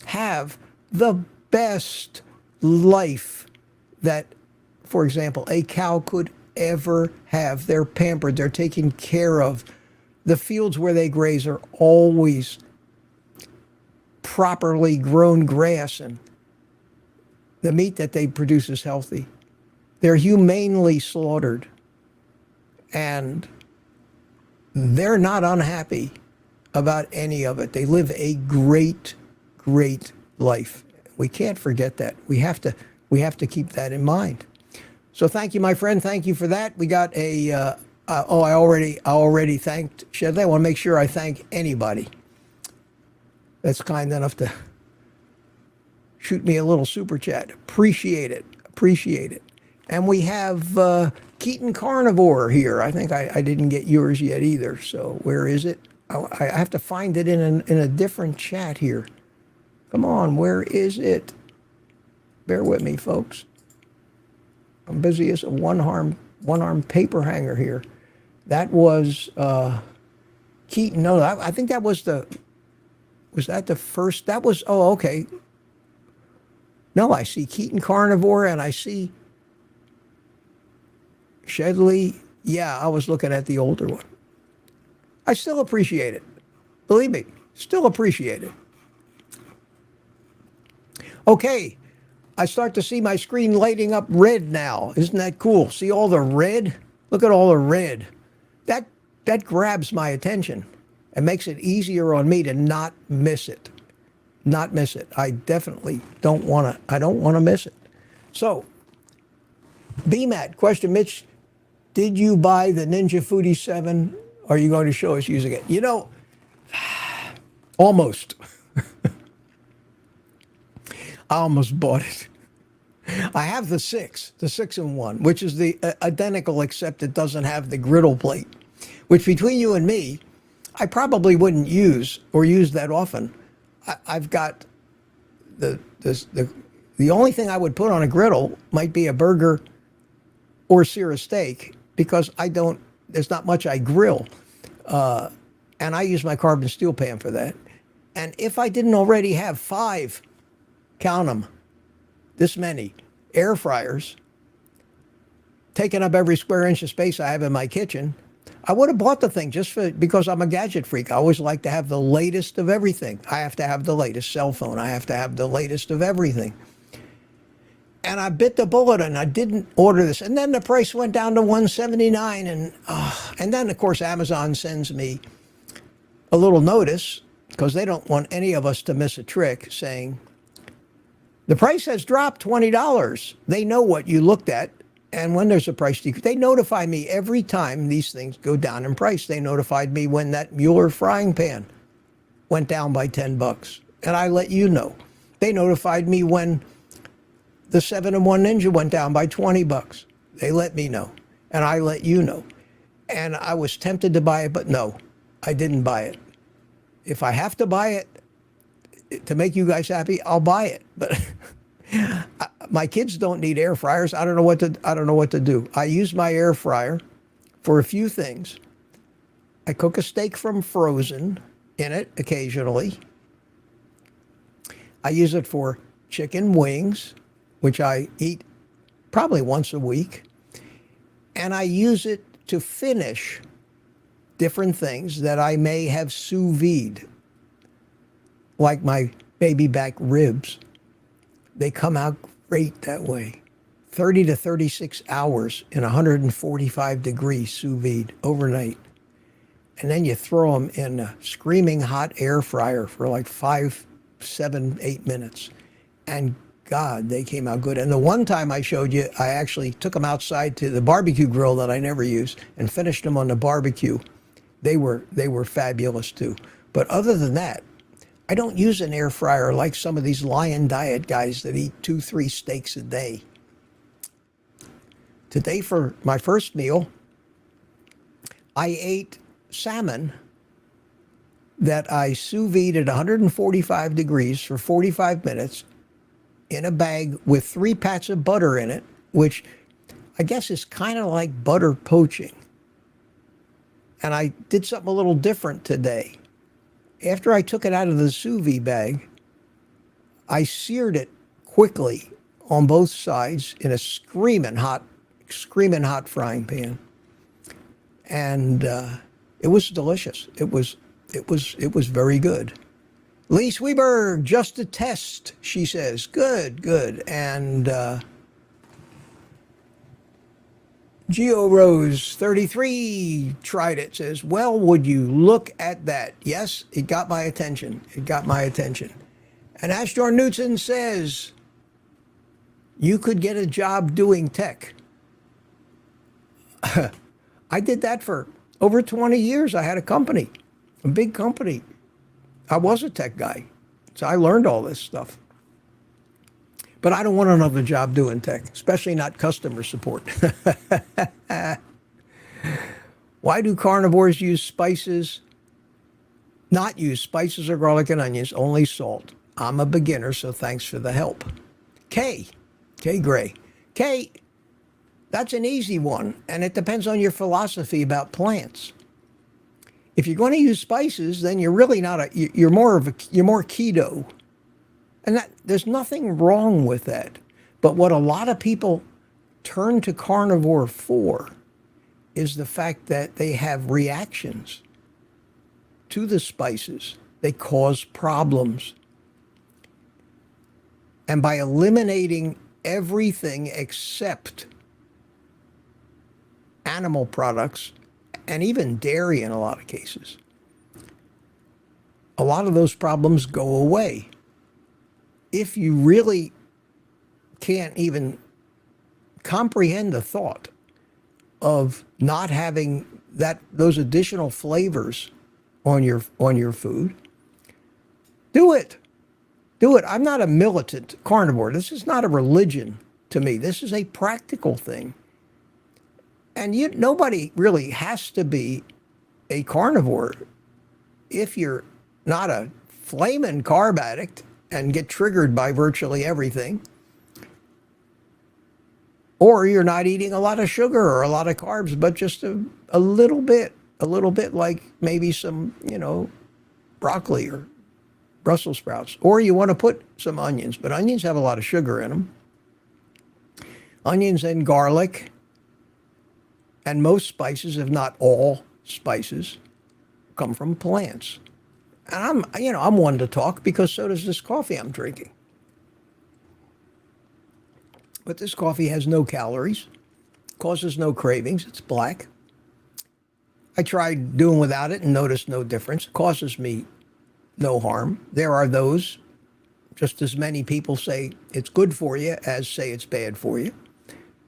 have the best life that, for example, a cow could ever have. They're pampered. They're taken care of. The fields where they graze are always properly grown grass, and the meat that they produce is healthy. They're humanely slaughtered. And they're not unhappy about any of it. They live a great, great life. We can't forget that. We have to keep that in mind. So thank you, my friend. Thank you for that. We got a, I already thanked Shedley. I want to make sure I thank anybody that's kind enough to shoot me a little super chat. Appreciate it. Appreciate it. And we have Keaton Carnivore here. I think I didn't get yours yet either. So where is it? I have to find it in a different chat here. Come on, where is it? Bear with me, folks. I'm busy as a one-arm paper hanger here. That was Keaton. No, I think that was was that the first? That was, oh, okay. No, I see Keaton Carnivore and I see Shedley. Yeah, I was looking at the older one. I still appreciate it. Believe me, still appreciate it. Okay, I start to see my screen lighting up red now. Isn't that cool? See all the red? Look at all the red. That grabs my attention and makes it easier on me to not miss it. Not miss it. I definitely don't want to miss it. So, BMAT, question, Mitch, did you buy the Ninja Foodie 7? Are you going to show us using it? You know, almost. I almost bought it. I have the 6-in-1, which is the identical except it doesn't have the griddle plate, which between you and me, I probably wouldn't use that often. I've got the only thing I would put on a griddle might be a burger or sear a steak because there's not much I grill. And I use my carbon steel pan for that. And if I didn't already have 5, count them, this many air fryers, taking up every square inch of space I have in my kitchen, I would have bought the thing because I'm a gadget freak. I always like to have the latest of everything. I have to have the latest cell phone. I have to have the latest of everything. And I bit the bullet and I didn't order this. And then the price went down to $179. And then, of course, Amazon sends me a little notice because they don't want any of us to miss a trick saying, the price has dropped $20. They know what you looked at. And when there's a price decrease, they notify me every time these things go down in price. They notified me when that Mueller frying pan went down by $10. And I let you know. They notified me when the 7-in-1 Ninja went down by $20. They let me know. And I let you know. And I was tempted to buy it, but no, I didn't buy it. If I have to buy it to make you guys happy, I'll buy it. But my kids don't need air fryers. I don't know what to do. I use my air fryer for a few things. I cook a steak from frozen in it occasionally. I use it for chicken wings, which I eat probably once a week. And I use it to finish different things that I may have sous vide, like my baby back ribs. They come out great that way. 30 to 36 hours in 145 degrees sous vide overnight. And then you throw them in a screaming hot air fryer for like 5, 7, 8 minutes. And God, they came out good. And the one time I showed you, I actually took them outside to the barbecue grill that I never use and finished them on the barbecue. They were fabulous too. But other than that, I don't use an air fryer like some of these Lion Diet guys that eat 2-3 steaks a day. Today for my first meal, I ate salmon that I sous vide at 145 degrees for 45 minutes in a bag with 3 pats of butter in it, which I guess is kind of like butter poaching. And I did something a little different today. After I took it out of the sous vide bag, I seared it quickly on both sides in a screaming hot frying pan. And it was delicious. It was very good. Lee Sweberg, just a test, she says. Good. And Geo Rose 33 tried it, says, well, would you look at that? Yes, it got my attention. It got my attention. And Astor Newton says, you could get a job doing tech. I did that for over 20 years. I had a company, a big company. I was a tech guy. So I learned all this stuff. But I don't want another job doing tech, especially not customer support. Why do carnivores use spices? Not use spices or garlic and onions, only salt. I'm a beginner, so thanks for the help. K Gray. K, that's an easy one, and it depends on your philosophy about plants. If you're going to use spices, then you're really not you're more keto. And that there's nothing wrong with that. But what a lot of people turn to carnivore for is the fact that they have reactions to the spices. They cause problems. And by eliminating everything except animal products and even dairy in a lot of cases, a lot of those problems go away. If you really can't even comprehend the thought of not having those additional flavors on your food, do it. Do it. I'm not a militant carnivore. This is not a religion to me. This is a practical thing. And nobody really has to be a carnivore if you're not a flaming carb addict and get triggered by virtually everything, or you're not eating a lot of sugar or a lot of carbs, but just a little bit like maybe some, broccoli or Brussels sprouts, or you want to put some onions, but onions have a lot of sugar in them. Onions and garlic and most spices, if not all spices, come from plants. And I'm one to talk because so does this coffee I'm drinking. But this coffee has no calories, causes no cravings. It's black. I tried doing without it and noticed no difference. It causes me no harm. There are those, just as many people say it's good for you as say it's bad for you.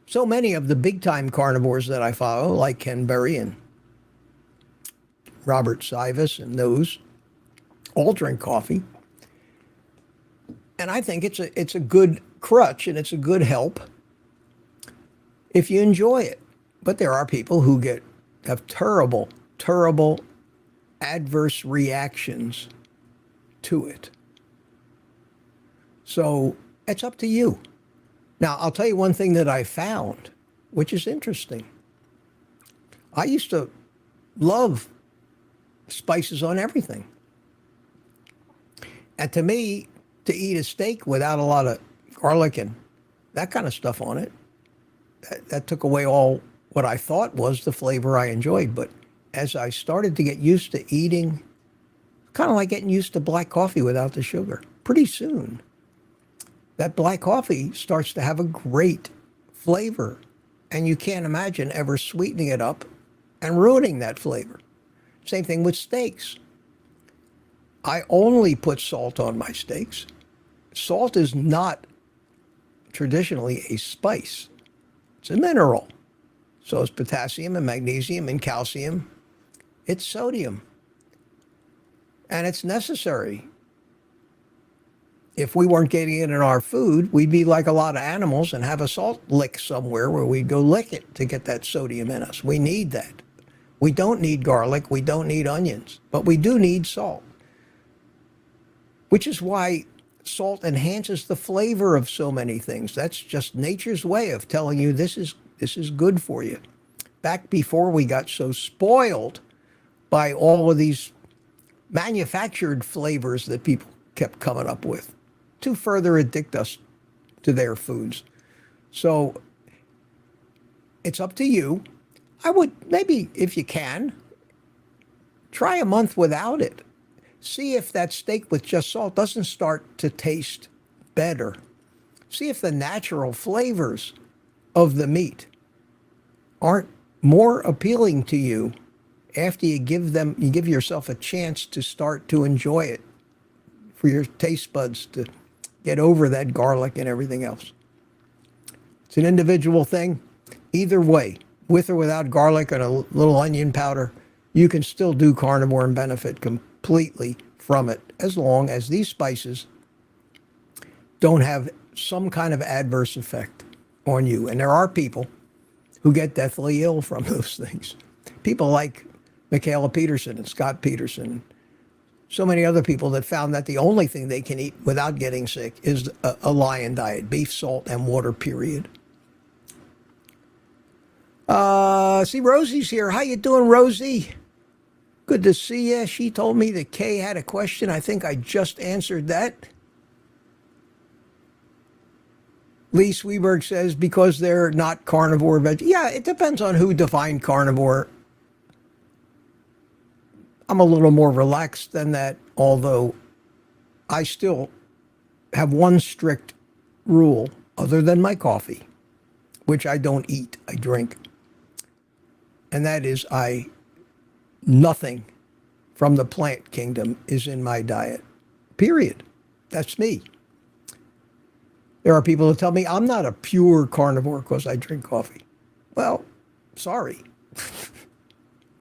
So many of the big-time carnivores that I follow, like Ken Berry and Robert Sivas and those, all drink coffee. And I think it's a good crutch and it's a good help if you enjoy it. But there are people who have terrible adverse reactions to it. So it's up to you. Now, I'll tell you one thing that I found, which is interesting. I used to love spices on everything. And to me, to eat a steak without a lot of garlic and that kind of stuff on it, that took away all what I thought was the flavor I enjoyed. But as I started to get used to eating, kind of like getting used to black coffee without the sugar, pretty soon, that black coffee starts to have a great flavor. And you can't imagine ever sweetening it up and ruining that flavor. Same thing with steaks. I only put salt on my steaks. Salt is not traditionally a spice. It's a mineral. So is potassium and magnesium and calcium. It's sodium. And it's necessary. If we weren't getting it in our food, we'd be like a lot of animals and have a salt lick somewhere where we'd go lick it to get that sodium in us. We need that. We don't need garlic. We don't need onions. But we do need salt. Which is why salt enhances the flavor of so many things. That's just nature's way of telling you this is good for you. Back before we got so spoiled by all of these manufactured flavors that people kept coming up with to further addict us to their foods. So it's up to you. I would maybe, if you can, try a month without it. See if that steak with just salt doesn't start to taste better. See if the natural flavors of the meat aren't more appealing to you after you give yourself a chance to start to enjoy it, for your taste buds to get over that garlic and everything else. It's an individual thing. Either way, with or without garlic and a little onion powder, you can still do carnivore and benefit completely from it, as long as these spices don't have some kind of adverse effect on you. And there are people who get deathly ill from those things. People like Michaela Peterson and Scott Peterson, so many other people that found that the only thing they can eat without getting sick is a lion diet, beef, salt, and water, period. See, Rosie's here. How you doing, Rosie? Good to see you. She told me that Kay had a question. I think I just answered that. Lee Sweberg says because they're not carnivore Yeah, it depends on who defined carnivore. I'm a little more relaxed than that, although I still have one strict rule other than my coffee, which I don't eat, I drink. And that is nothing from the plant kingdom is in my diet, period. That's me. There are people who tell me I'm not a pure carnivore because I drink coffee. Well, sorry.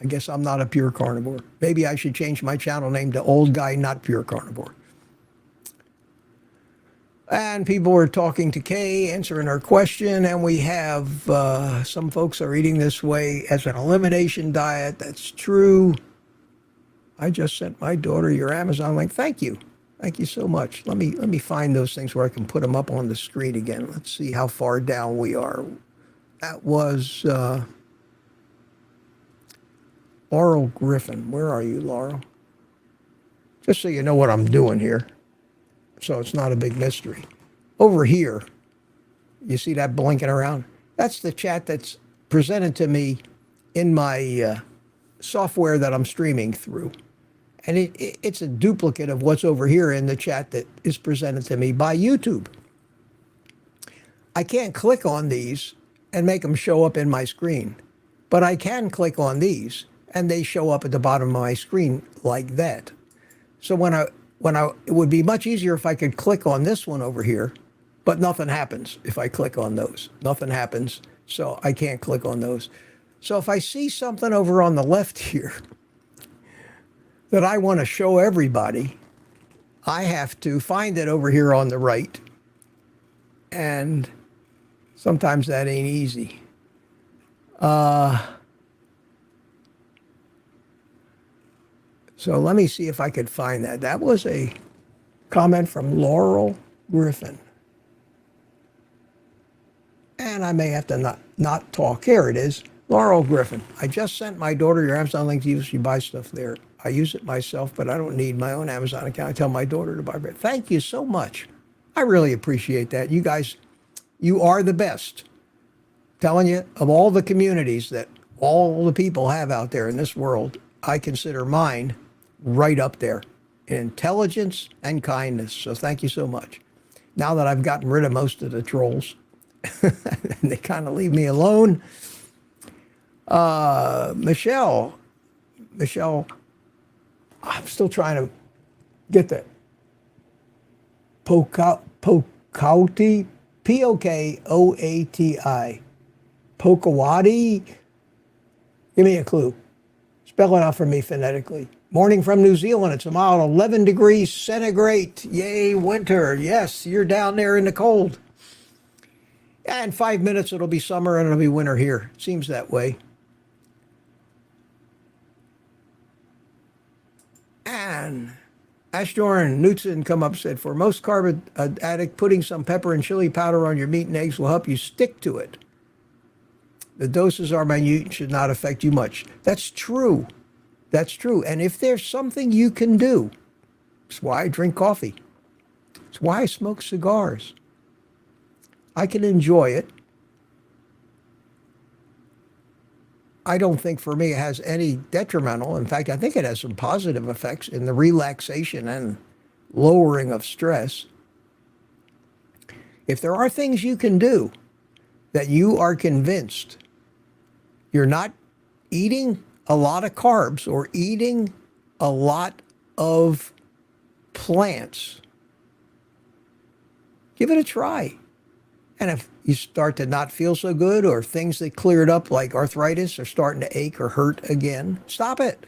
I guess I'm not a pure carnivore. Maybe I should change my channel name to Old Guy Not Pure Carnivore. And people are talking to Kay, answering her question, and we have some folks are eating this way as an elimination diet. That's true. I just sent my daughter your Amazon link. Thank you. Thank you so much. Let me find those things where I can put them up on the screen again. Let's see how far down we are. That was Laurel Griffin. Where are you, Laurel? Just so you know what I'm doing here, so it's not a big mystery. Over here, you see that blinking around? That's the chat that's presented to me in my software that I'm streaming through. And it's a duplicate of what's over here in the chat that is presented to me by YouTube. I can't click on these and make them show up in my screen, but I can click on these and they show up at the bottom of my screen like that. So it would be much easier if I could click on this one over here, but nothing happens if I click on those. Nothing happens, so I can't click on those. So if I see something over on the left here that I want to show everybody, I have to find it over here on the right. And sometimes that ain't easy. So let me see if I could find that. That was a comment from Laurel Griffin. And I may have to not talk. Here it is. Laurel Griffin. I just sent my daughter your Amazon link to use. She buys stuff there. I use it myself, but I don't need my own Amazon account. I tell my daughter to buy it. Thank you so much. I really appreciate that. You guys, you are the best. Telling you, of all the communities that all the people have out there in this world, I consider mine right up there in intelligence and kindness. So thank you so much. Now that I've gotten rid of most of the trolls, and they kind of leave me alone. Michelle, I'm still trying to get that. Pokauti, P-O-K-O-A-T-I. Pokawati. Give me a clue. Spell it out for me phonetically. Morning from New Zealand. It's a mild 11 degrees centigrade. Yay, winter. Yes, you're down there in the cold. Yeah, in 5 minutes it'll be summer and it'll be winter here. Seems that way. And Ashdoran Knutson come up said, for most carb addict, putting some pepper and chili powder on your meat and eggs will help you stick to it. The doses are minute and should not affect you much. That's true. That's true. And if there's something you can do, it's why I drink coffee. It's why I smoke cigars. I can enjoy it. I don't think for me it has any detrimental. In fact, I think it has some positive effects in the relaxation and lowering of stress. If there are things you can do that you are convinced you're not eating a lot of carbs or eating a lot of plants, give it a try. And if you start to not feel so good, or things that cleared up like arthritis are starting to ache or hurt again, stop it.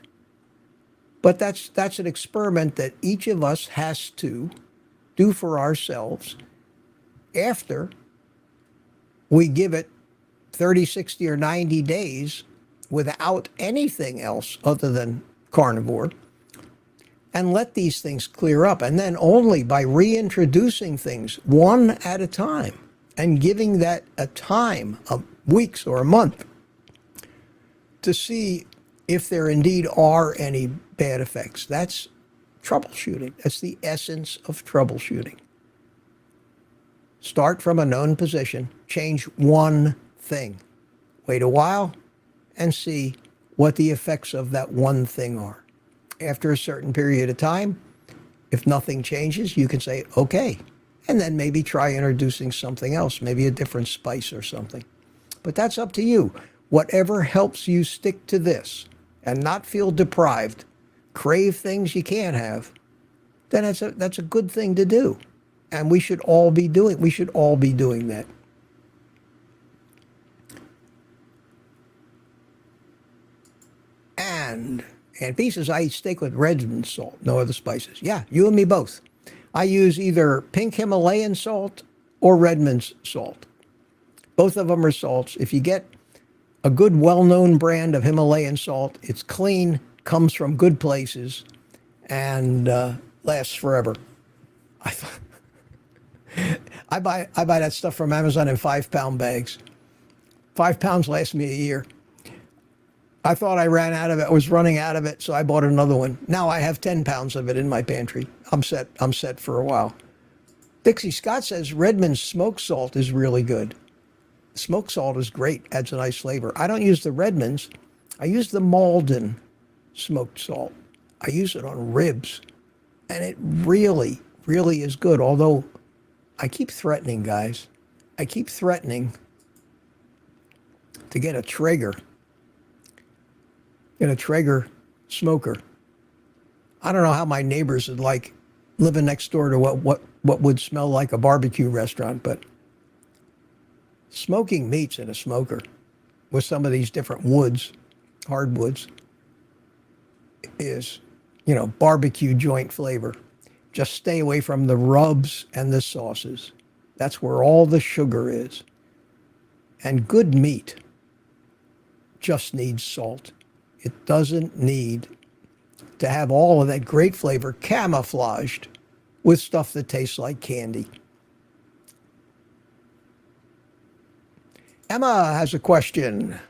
But that's an experiment that each of us has to do for ourselves after we give it 30, 60, or 90 days without anything else other than carnivore, and let these things clear up. And then only by reintroducing things one at a time and giving that a time of weeks or a month to see if there indeed are any bad effects. That's troubleshooting. That's the essence of troubleshooting. Start from a known position, change one thing, wait a while, and see what the effects of that one thing are. After a certain period of time, if nothing changes, you can say, okay, and then maybe try introducing something else, maybe a different spice or something. But that's up to you. Whatever helps you stick to this and not feel deprived, crave things you can't have, then that's a good thing to do. And we should all be doing that. And pieces, I eat steak with Redmond salt, no other spices. Yeah, you and me both. I use either pink Himalayan salt or Redmond's salt. Both of them are salts. If you get a good, well-known brand of Himalayan salt, it's clean, comes from good places, and lasts forever. I buy that stuff from Amazon in 5-pound bags. 5 pounds lasts me a year. I thought I ran out of it. I was running out of it, so I bought another one. Now I have 10 pounds of it in my pantry. I'm set for a while. Dixie Scott says Redmond's smoked salt is really good. Smoked salt is great, adds a nice flavor. I don't use the Redmond's. I use the Malden smoked salt. I use it on ribs, and it really, really is good. Although I keep threatening, guys. I keep threatening to get a Traeger. Get a Traeger smoker. I don't know how my neighbors would like living next door to what would smell like a barbecue restaurant, but smoking meats in a smoker with some of these different woods, hardwoods, is, barbecue joint flavor. Just stay away from the rubs and the sauces. That's where all the sugar is. And good meat just needs salt. It doesn't need to have all of that great flavor camouflaged with stuff that tastes like candy. Emma has a question.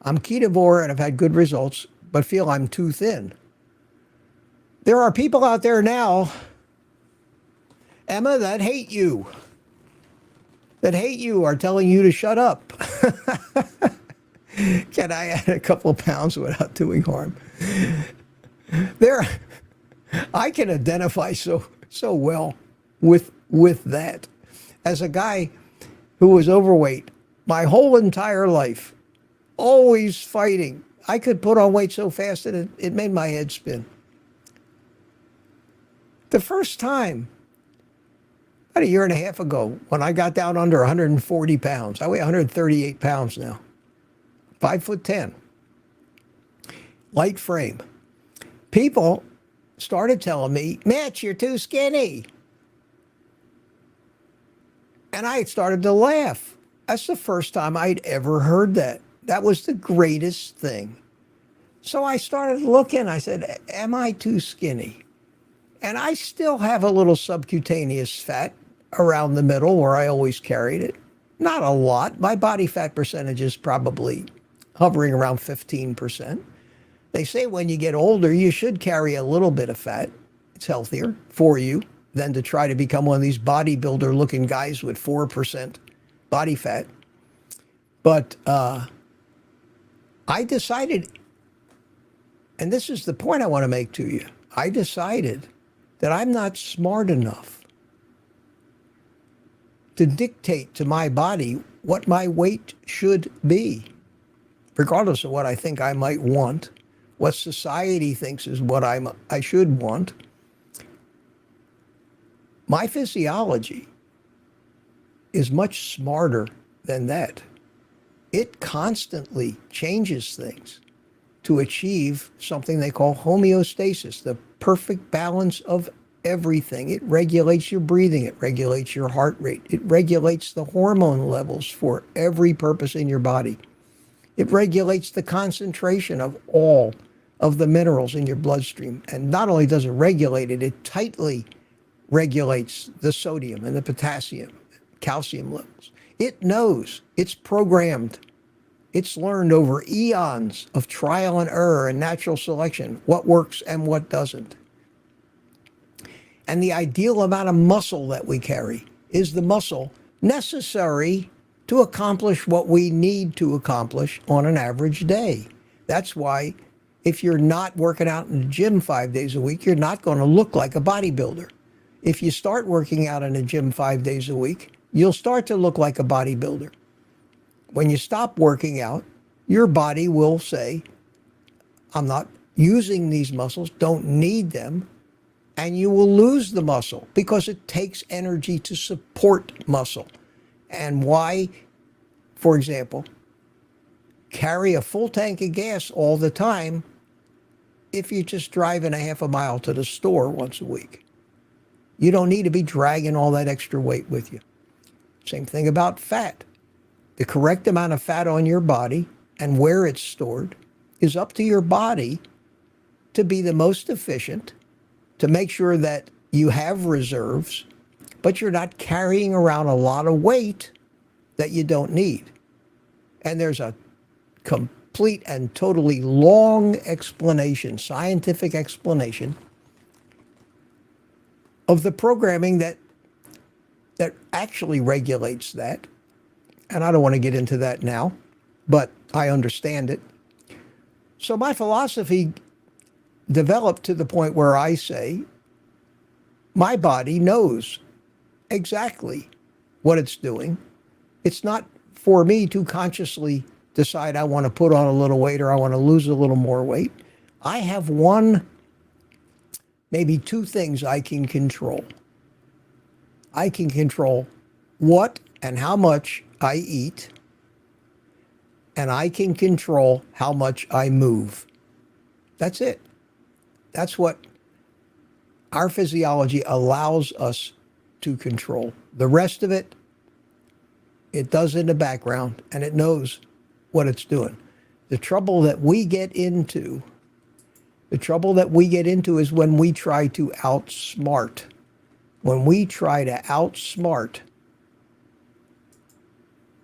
I'm ketovore and I've had good results, but feel I'm too thin. There are people out there now, Emma, that hate you. That hate you, are telling you to shut up. Can I add a couple of pounds without doing harm? I can identify so well with that. As a guy who was overweight my whole entire life, always fighting. I could put on weight so fast that it made my head spin. The first time, about a year and a half ago, when I got down under 140 pounds, I weigh 138 pounds now. 5'10", light frame. People started telling me, Mitch, you're too skinny. And I started to laugh. That's the first time I'd ever heard that. That was the greatest thing. So I started looking. I said, am I too skinny? And I still have a little subcutaneous fat around the middle where I always carried it. Not a lot. My body fat percentage is probably hovering around 15%. They say when you get older, you should carry a little bit of fat. It's healthier for you than to try to become one of these bodybuilder-looking guys with 4% body fat. But I decided, and this is the point I want to make to you, I decided that I'm not smart enough to dictate to my body what my weight should be. regardless of what I think I might want, what society thinks is what I should want. My physiology is much smarter than that. It constantly changes things to achieve something they call homeostasis, the perfect balance of everything. It regulates your breathing, it regulates your heart rate, it regulates the hormone levels for every purpose in your body. It regulates the concentration of all of the minerals in your bloodstream. And not only does it regulate it, it tightly regulates the sodium and the potassium, calcium levels. It knows, it's programmed, it's learned over eons of trial and error and natural selection what works and what doesn't. And the ideal amount of muscle that we carry is the muscle necessary to accomplish what we need to accomplish on an average day. That's why if you're not working out in the gym 5 days a week, you're not going to look like a bodybuilder. If you start working out in the gym 5 days a week, you'll start to look like a bodybuilder. When you stop working out, your body will say, I'm not using these muscles, don't need them, and you will lose the muscle because it takes energy to support muscle. And why, for example, carry a full tank of gas all the time if you're just driving a half a mile to the store once a week? You don't need to be dragging all that extra weight with you. Same thing about fat. The correct amount of fat on your body and where it's stored is up to your body to be the most efficient, to make sure that you have reserves, but you're not carrying around a lot of weight that you don't need. And there's a complete and totally long explanation, scientific explanation of the programming that actually regulates that. And I don't want to get into that now, but I understand it. So my philosophy developed to the point where I say, my body knows exactly what it's doing. It's not for me to consciously decide I want to put on a little weight or I want to lose a little more weight. I have one, maybe two things I can control. I can control what and how much I eat, and I can control how much I move. That's it. That's what our physiology allows us to control. The rest of it, it does in the background, and it knows what it's doing. The trouble that we get into is when we try to outsmart. When we try to outsmart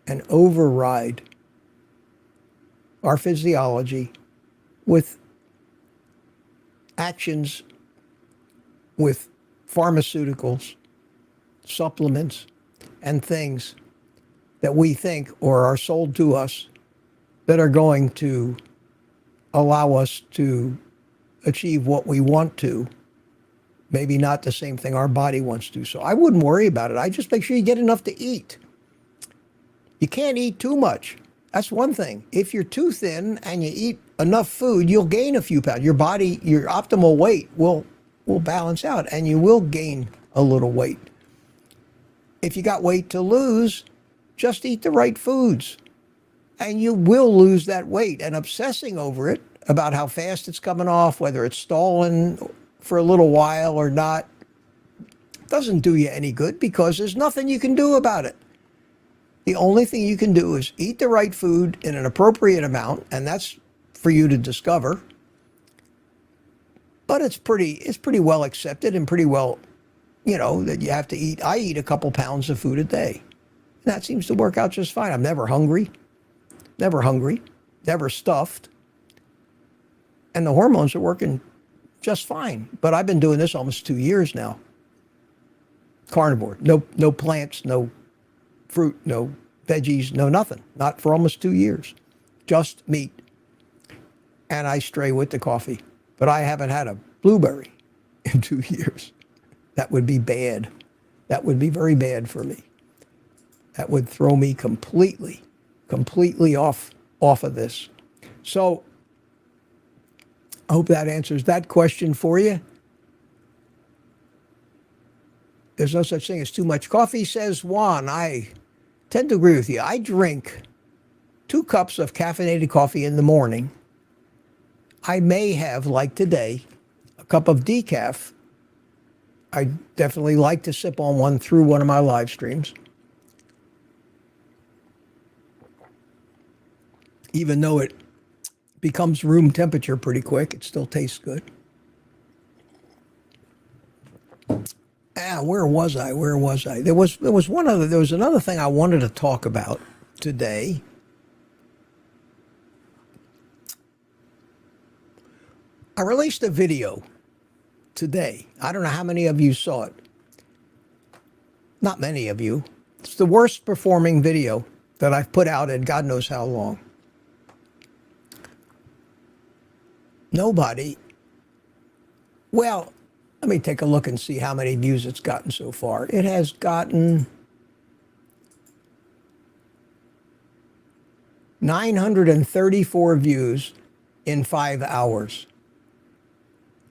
and override our physiology with actions, with pharmaceuticals, supplements, and things that we think or are sold to us that are going to allow us to achieve what we want to, maybe not the same thing our body wants to. So I wouldn't worry about it. I just make sure you get enough to eat. You can't eat too much. That's one thing. If you're too thin and you eat enough food, you'll gain a few pounds. Your body, your optimal weight will balance out, and you will gain a little weight. If you got weight to lose, just eat the right foods, and you will lose that weight. And obsessing over it, about how fast it's coming off, whether it's stalling for a little while or not, doesn't do you any good because there's nothing you can do about it. The only thing you can do is eat the right food in an appropriate amount, and that's for you to discover. But it's pretty well accepted and pretty well, that you have to eat. I eat a couple pounds of food a day. And that seems to work out just fine. I'm never hungry, never stuffed. And the hormones are working just fine. But I've been doing this almost 2 years now. Carnivore, no plants, no fruit, no veggies, no nothing. Not for almost 2 years. Just meat. And I stray with the coffee. But I haven't had a blueberry in 2 years. That would be bad. That would be very bad for me. That would throw me completely off of this. So I hope that answers that question for you. There's no such thing as too much coffee, says Juan. I tend to agree with you. I drink 2 cups of caffeinated coffee in the morning. I may have, like today, a cup of decaf. I definitely like to sip on one through one of my live streams. Even though it becomes room temperature pretty quick, it still tastes good. Where was I? There was another thing I wanted to talk about today. I released a video today. I don't know how many of you saw it. Not many of you. It's the worst performing video that I've put out in God knows how long. Nobody. Well, let me take a look and see how many views it's gotten so far. It has gotten 934 views in 5 hours.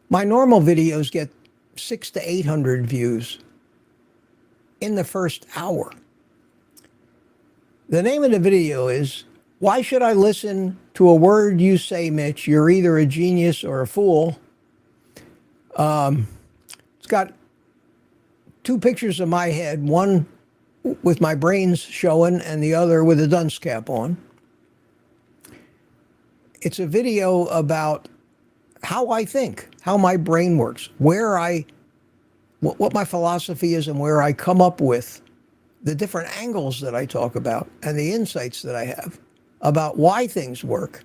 My normal videos get 600 to 800 views in the first hour. The name of the video is, "Why Should I Listen to a Word You Say, Mitch? You're either a genius or a fool." It's got 2 pictures of my head, one with my brains showing and the other with a dunce cap on. It's a video about how I think, how my brain works, what my philosophy is, and where I come up with the different angles that I talk about and the insights that I have about why things work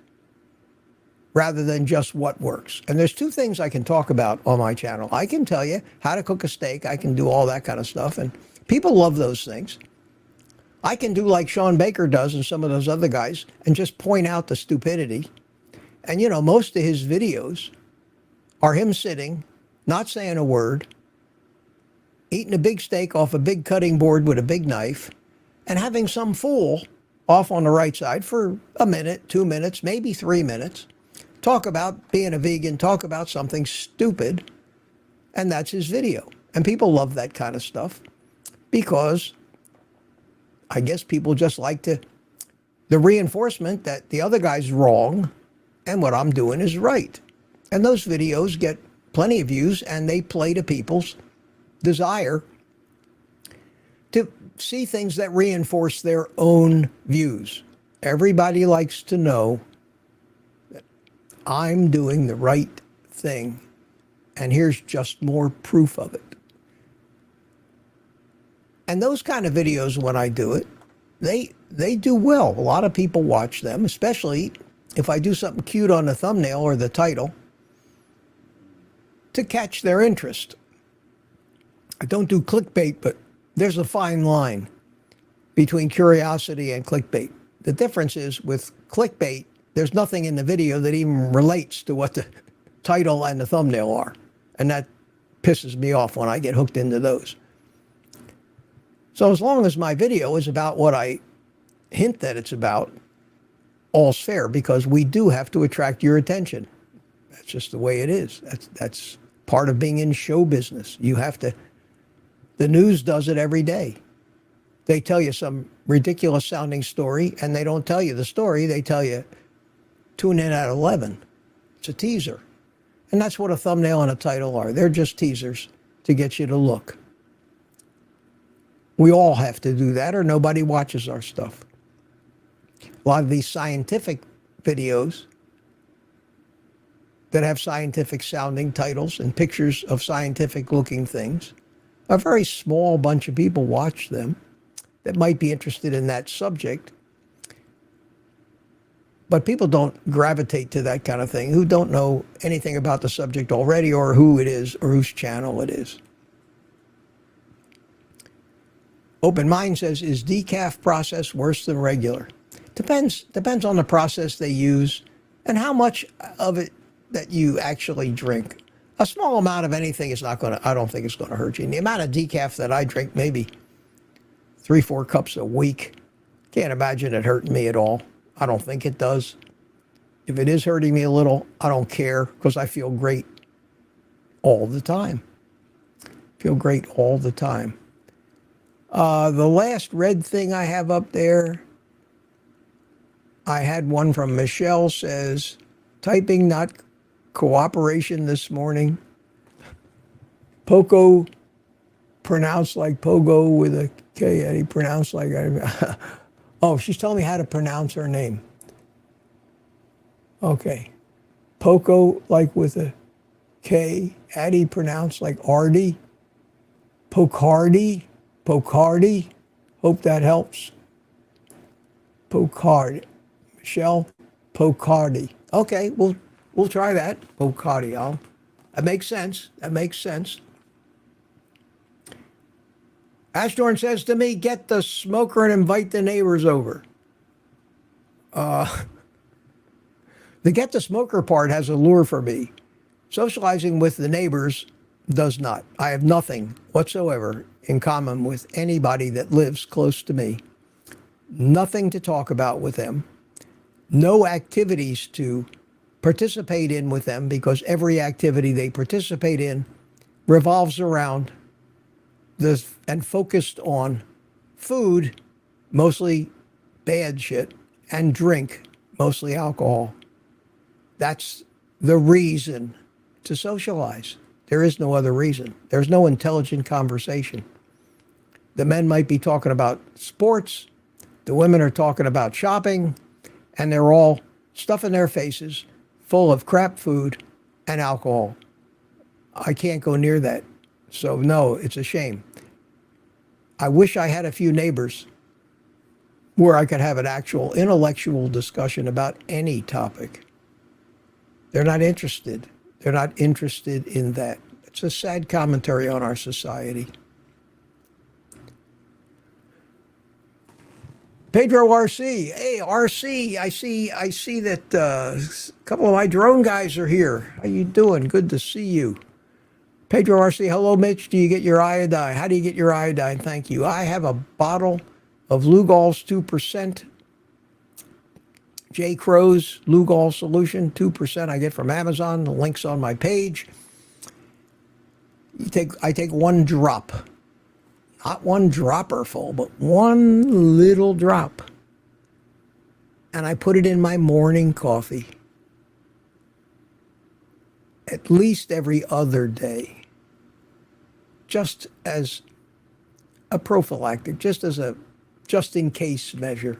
rather than just what works. And there's 2 things I can talk about on my channel. I can tell you how to cook a steak. I can do all that kind of stuff, and people love those things. I can do like Sean Baker does and some of those other guys and just point out the stupidity. And most of his videos are him sitting, not saying a word, eating a big steak off a big cutting board with a big knife, and having some fool off on the right side for a minute, 2 minutes, maybe 3 minutes, talk about being a vegan, talk about something stupid, and that's his video. And people love that kind of stuff because I guess people just like the reinforcement that the other guy's wrong and what I'm doing is right. And those videos get plenty of views, and they play to people's desire to see things that reinforce their own views. Everybody likes to know that I'm doing the right thing, and here's just more proof of it. And those kind of videos, when I do it, they do well. A lot of people watch them, especially if I do something cute on the thumbnail or the title to catch their interest. I don't do clickbait, but there's a fine line between curiosity and clickbait. The difference is with clickbait, there's nothing in the video that even relates to what the title and the thumbnail are. And that pisses me off when I get hooked into those. So as long as my video is about what I hint that it's about, all's fair, because we do have to attract your attention. That's just the way it is. That's part of being in show business. You have to. The news does it every day. They tell you some ridiculous sounding story, and they don't tell you the story. They tell you, tune in at 11. It's a teaser. And that's what a thumbnail and a title are. They're just teasers to get you to look. We all have to do that, or nobody watches our stuff. A lot of these scientific videos that have scientific sounding titles and pictures of scientific looking things, a very small bunch of people watch them that might be interested in that subject. But people don't gravitate to that kind of thing who don't know anything about the subject already, or who it is, or whose channel it is. Open Mind says, is decaf process worse than regular? Depends on the process they use and how much of it that you actually drink. A small amount of anything is not going to, I don't think it's going to hurt you. And the amount of decaf that I drink, maybe 3-4 cups a week, can't imagine it hurting me at all. I don't think it does. If it is hurting me a little, I don't care because I feel great all the time. Feel great all the time. The last red thing I have up there, I had one from Michelle, says, typing not cooperation this morning. Poco pronounced like Pogo with a K. Eddie pronounced like... Oh, she's telling me how to pronounce her name. Okay. Poco like with a K. Addie pronounced like Ardy. Pocardi. Pocardi. Hope that helps. Pocardi. Michelle Pocardi. Okay, we'll try that. Pocardi. That makes sense. That makes sense. Ashtorn says to me, get the smoker and invite the neighbors over. The get the smoker part has a lure for me. Socializing with the neighbors does not. I have nothing whatsoever in common with anybody that lives close to me. Nothing to talk about with them. No activities to participate in with them because every activity they participate in revolves around this and focused on food, mostly bad shit, and drink, mostly alcohol. That's the reason to socialize. There is no other reason. There's no intelligent conversation. The men might be talking about sports, the women are talking about shopping, and they're all stuffing their faces full of crap food and alcohol. I can't go near that. So no, it's a shame. I wish I had a few neighbors where I could have an actual intellectual discussion about any topic. They're not interested. They're not interested in that. It's a sad commentary on our society. Pedro RC. Hey, RC, I see that a couple of my drone guys are here. How you doing? Good to see you. Pedro RC, hello, Mitch. Do you get your iodine? How do you get your iodine? Thank you. I have a bottle of Lugol's 2%. J. Crow's Lugol solution, 2% I get from Amazon. The link's on my page. I take one drop. Not one dropper full, but one little drop. And I put it in my morning coffee. At least every other day. Just as a prophylactic, just as a just-in-case measure.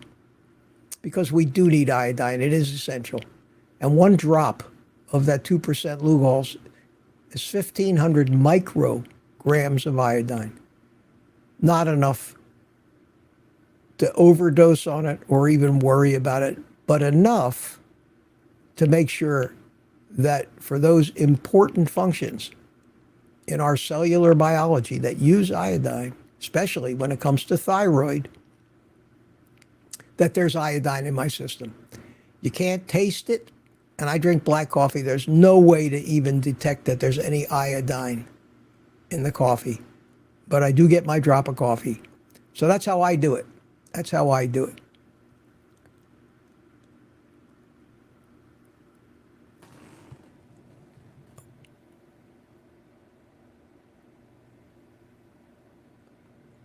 Because we do need iodine. It is essential. And one drop of that 2% Lugol's is 1,500 micrograms of iodine. Not enough to overdose on it or even worry about it, but enough to make sure that for those important functions in our cellular biology that use iodine, especially when it comes to thyroid, that there's iodine in my system. You can't taste it, and I drink black coffee. There's no way to even detect that there's any iodine in the coffee. But I do get my drop of coffee. So that's how I do it. That's how I do it.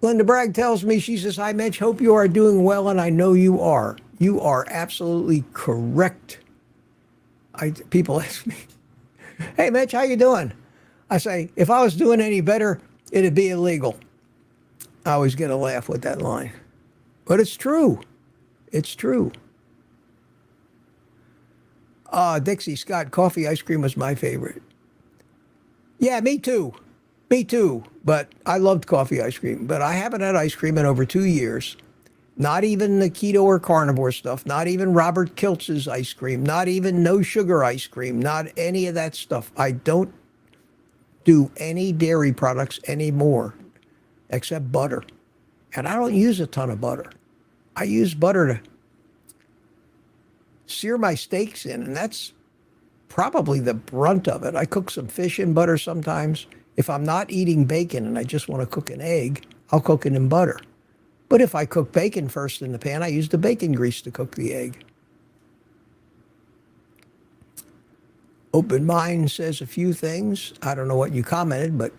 Linda Bragg tells me, she says, hi, Mitch, hope you are doing well, and I know you are. You are absolutely correct. People ask me, hey, Mitch, how you doing? I say, if I was doing any better, it'd be illegal. I always get a laugh with that line. But it's true. It's true. Dixie Scott, coffee ice cream was my favorite. Yeah, me too. Me too. But I loved coffee ice cream. But I haven't had ice cream in over 2 years. Not even the keto or carnivore stuff. Not even Robert Kiltz's ice cream. Not even no sugar ice cream. Not any of that stuff. I don't do any dairy products anymore except butter. And I don't use a ton of butter. I use butter to sear my steaks in, and that's probably the brunt of it. I cook some fish in butter sometimes. If I'm not eating bacon and I just want to cook an egg, I'll cook it in butter. But if I cook bacon first in the pan, I use the bacon grease to cook the egg. Open Mind says a few things. I don't know what you commented, but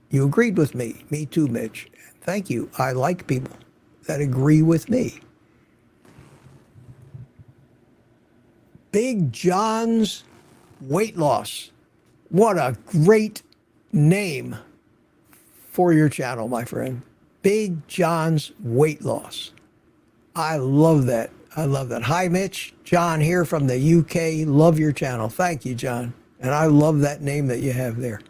you agreed with me. Me too, Mitch. Thank you. I like people that agree with me. Big John's Weight Loss. What a great name for your channel, my friend. Big John's Weight Loss. I love that. I love that. Hi, Mitch. John here from the UK. Love your channel. Thank you, John. And I love that name that you have there.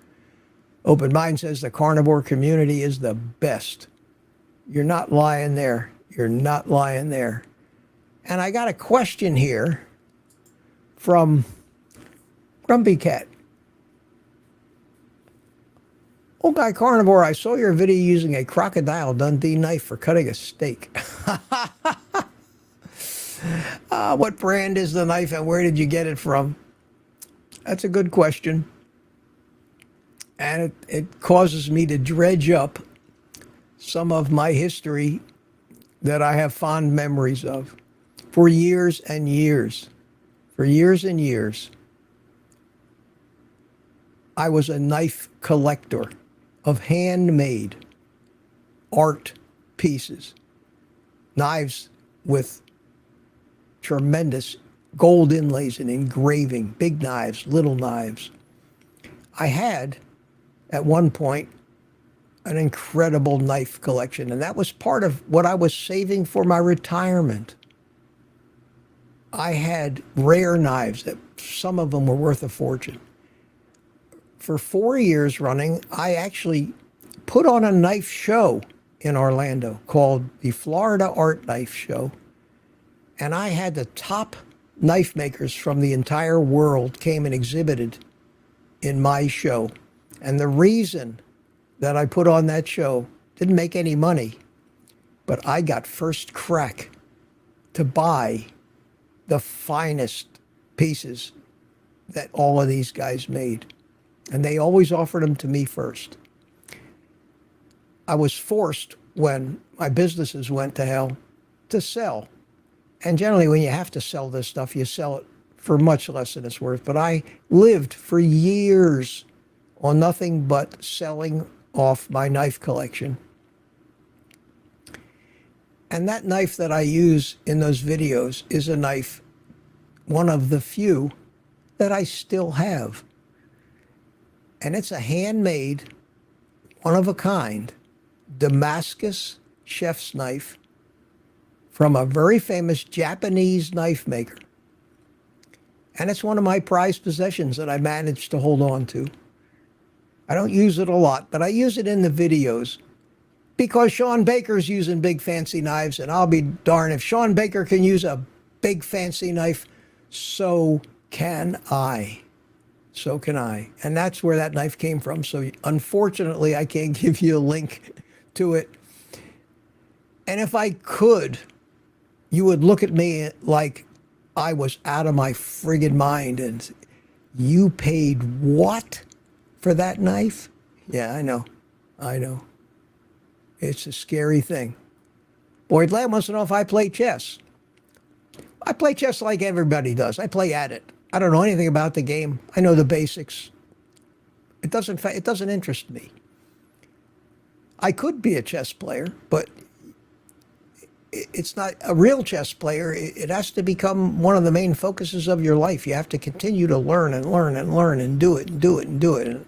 Open Mind says the carnivore community is the best. You're not lying there. You're not lying there. And I got a question here from Grumpy Cat. Old Guy Carnivore, I saw your video using a Crocodile Dundee knife for cutting a steak. What brand is the knife and where did you get it from? That's a good question. And it causes me to dredge up some of my history that I have fond memories of for years and years. For years and years, I was a knife collector of handmade art pieces, knives with tremendous gold inlays and engraving, big knives, little knives. I had, at one point, an incredible knife collection, and that was part of what I was saving for my retirement. I had rare knives that some of them were worth a fortune. For 4 years running, I actually put on a knife show in Orlando called the Florida Art Knife Show. And I had the top knife makers from the entire world came and exhibited in my show. And the reason that I put on that show didn't make any money, but I got first crack to buy the finest pieces that all of these guys made. And they always offered them to me first. I was forced, when my businesses went to hell, to sell. And generally, when you have to sell this stuff, you sell it for much less than it's worth. But I lived for years on nothing but selling off my knife collection. And that knife that I use in those videos is a knife, one of the few that I still have. And it's a handmade, one-of-a-kind Damascus chef's knife from a very famous Japanese knife maker. And it's one of my prized possessions that I managed to hold on to. I don't use it a lot, but I use it in the videos because Sean Baker's using big fancy knives, and I'll be darned if Sean Baker can use a big fancy knife, so can I. So can I. And that's where that knife came from. So unfortunately, I can't give you a link to it. And if I could, you would look at me like I was out of my friggin' mind. And you paid what for that knife? Yeah, I know. I know. It's a scary thing. Boyd Lamb wants to know if I play chess. I play chess like everybody does. I play at it. I don't know anything about the game. I know the basics. It doesn't interest me. I could be a chess player, but it's not a real chess player. It has to become one of the main focuses of your life. You have to continue to learn and learn and learn and do it and do it and do it. And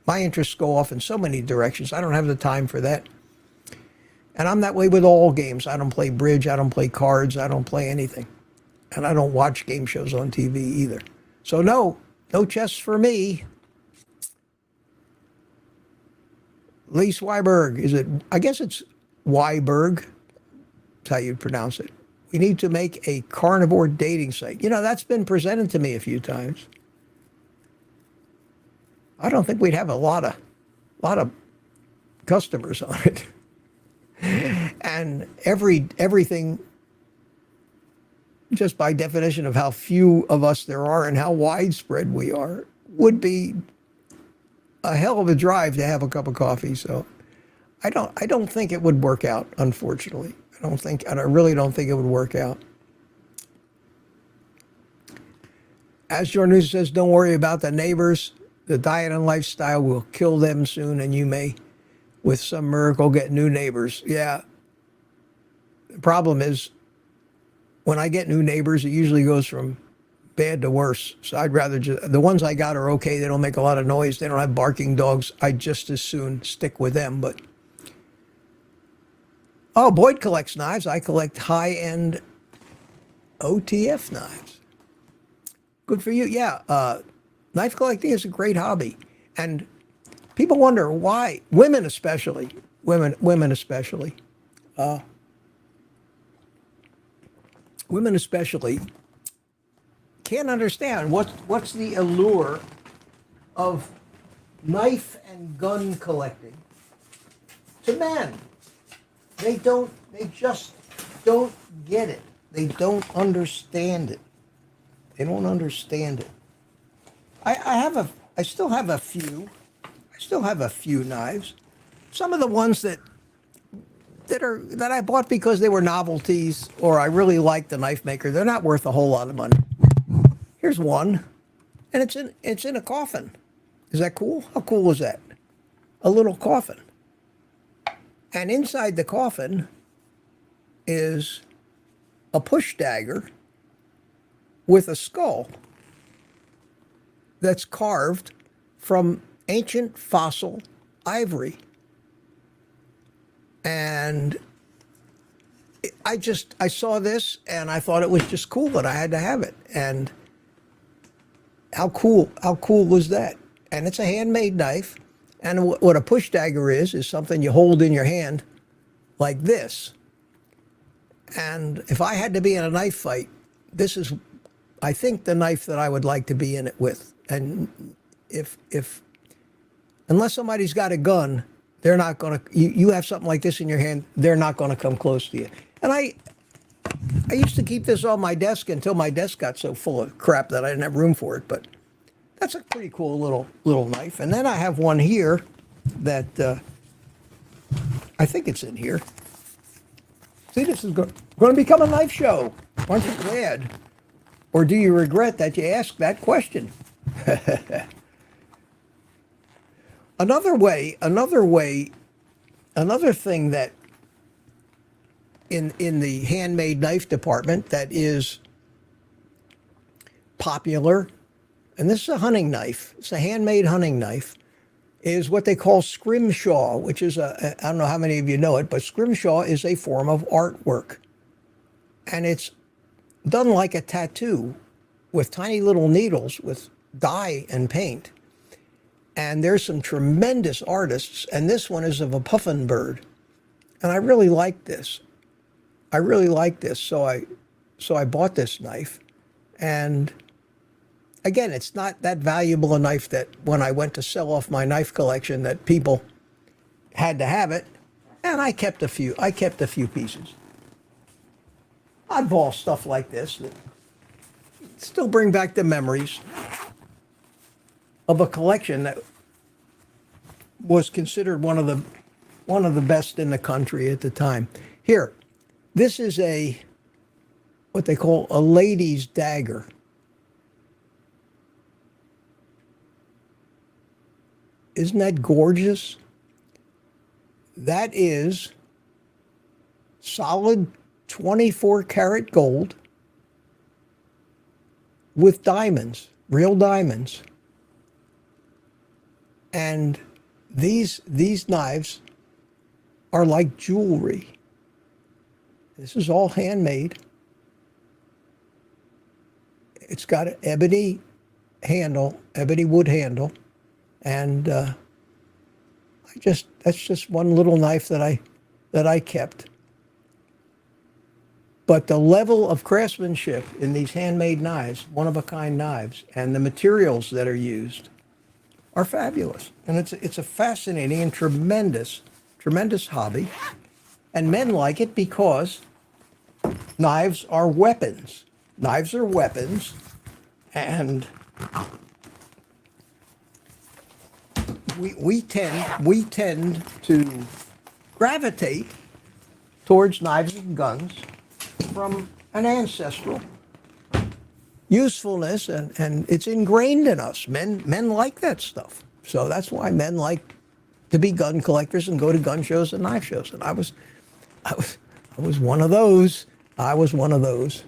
my interests go off in so many directions. I don't have the time for that. And I'm that way with all games. I don't play bridge. I don't play cards. I don't play anything. And I don't watch game shows on TV either. So no chess for me. Lee Swyberg, is it? I guess it's Wyberg. That's how you'd pronounce it. We need to make a carnivore dating site. You know, that's been presented to me a few times. I don't think we'd have a lot of customers on it. And everything, just by definition of how few of us there are and how widespread we are, would be a hell of a drive to have a cup of coffee. So I don't think it would work out, unfortunately. I really don't think it would work out. As your news says, don't worry about the neighbors. The diet and lifestyle will kill them soon, and you may, with some miracle, get new neighbors. Yeah. The problem is, when I get new neighbors, it usually goes from bad to worse. So I'd rather just, the ones I got are okay. They don't make a lot of noise. They don't have barking dogs. I'd just as soon stick with them. But, oh, Boyd collects knives. I collect high-end OTF knives. Good for you. Yeah, knife collecting is a great hobby. And people wonder why, women especially, women especially, women especially can't understand what's the allure of knife and gun collecting to men. They just don't get it. They don't understand it. They don't understand it. I still have a few knives. Some of the ones that I bought because they were novelties or I really liked the knife maker, they're not worth a whole lot of money. Here's one, and it's in a coffin. Is that cool? How cool is that? A little coffin. And inside the coffin is a push dagger with a skull that's carved from ancient fossil ivory. And I saw this and I thought it was just cool and I had to have it. And how cool was that? And it's a handmade knife. And what a push dagger is something you hold in your hand like this. And if I had to be in a knife fight, this is, I think, the knife that I would like to be in it with. And if unless somebody's got a gun, they're not going to, you have something like this in your hand, they're not going to come close to you. And I used to keep this on my desk until my desk got so full of crap that I didn't have room for it. But that's a pretty cool little knife. And then I have one here that I think it's in here. See, this is going to become a knife show. Aren't you glad? Or do you regret that you asked that question? Another thing that in the handmade knife department that is popular, and this is a hunting knife, it's a handmade hunting knife, is what they call scrimshaw, which is I don't know how many of you know it, but scrimshaw is a form of artwork. And it's done like a tattoo with tiny little needles with dye and paint. And there's some tremendous artists, and this one is of a puffin bird. And I really like this. So I bought this knife. And again, it's not that valuable a knife that when I went to sell off my knife collection that people had to have it. And I kept a few pieces. Oddball stuff like this that still bring back the memories of a collection that was considered one of the best in the country at the time. Here, this is what they call a lady's dagger. Isn't that gorgeous? That is solid 24 karat gold with diamonds, real diamonds. And these knives are like jewelry. This is all handmade. It's got an ebony wood handle, and that's just one little knife that I kept. But the level of craftsmanship in these handmade knives, one-of-a-kind knives, and the materials that are used are fabulous. And it's a fascinating and tremendous hobby. And men like it because knives are weapons. Knives are weapons, and we tend to gravitate towards knives and guns from an ancestral usefulness, and it's ingrained in us. Men like that stuff. So that's why men like to be gun collectors and go to gun shows and knife shows. And I was one of those. I was one of those.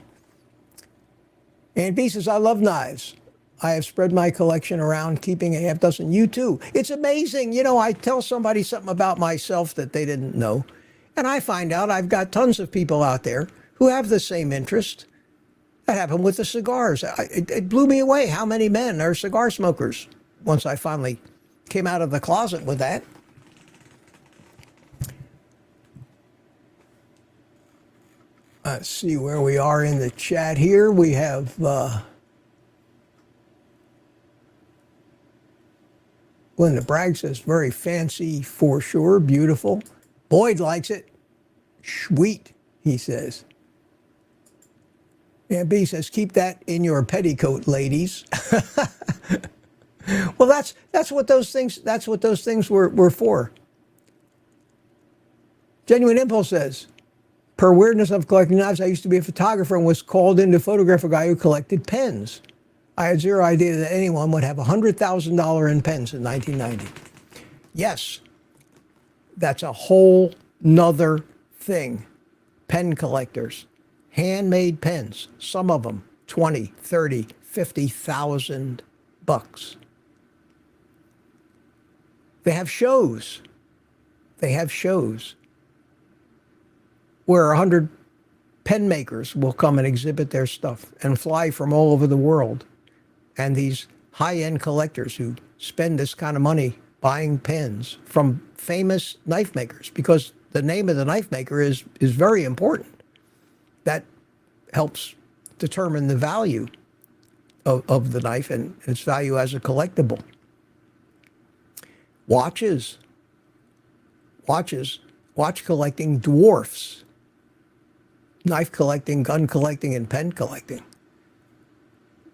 And B says, I love knives. I have spread my collection around, keeping a half dozen. You too. It's amazing. You know, I tell somebody something about myself that they didn't know, and I find out I've got tons of people out there who have the same interest. That happened with the cigars. It blew me away how many men are cigar smokers once I finally came out of the closet with that. Let's see where we are in the chat here. We have Linda Bragg says, very fancy for sure, beautiful. Boyd likes it. Sweet, he says. And B says, keep that in your petticoat, ladies. Well, that's what those things were for. Genuine Impulse says, per weirdness of collecting knives, I used to be a photographer and was called in to photograph a guy who collected pens. I had zero idea that anyone would have $100,000 in pens in 1990. Yes, that's a whole nother thing. Pen collectors, handmade pens, some of them 20, 30, 50,000 bucks. They have shows. They have shows where 100 pen makers will come and exhibit their stuff and fly from all over the world. And these high-end collectors who spend this kind of money buying pens from famous knife makers, because the name of the knife maker is very important. That helps determine the value of the knife and its value as a collectible. Watches, watch collecting dwarfs. Knife collecting, gun collecting, and pen collecting.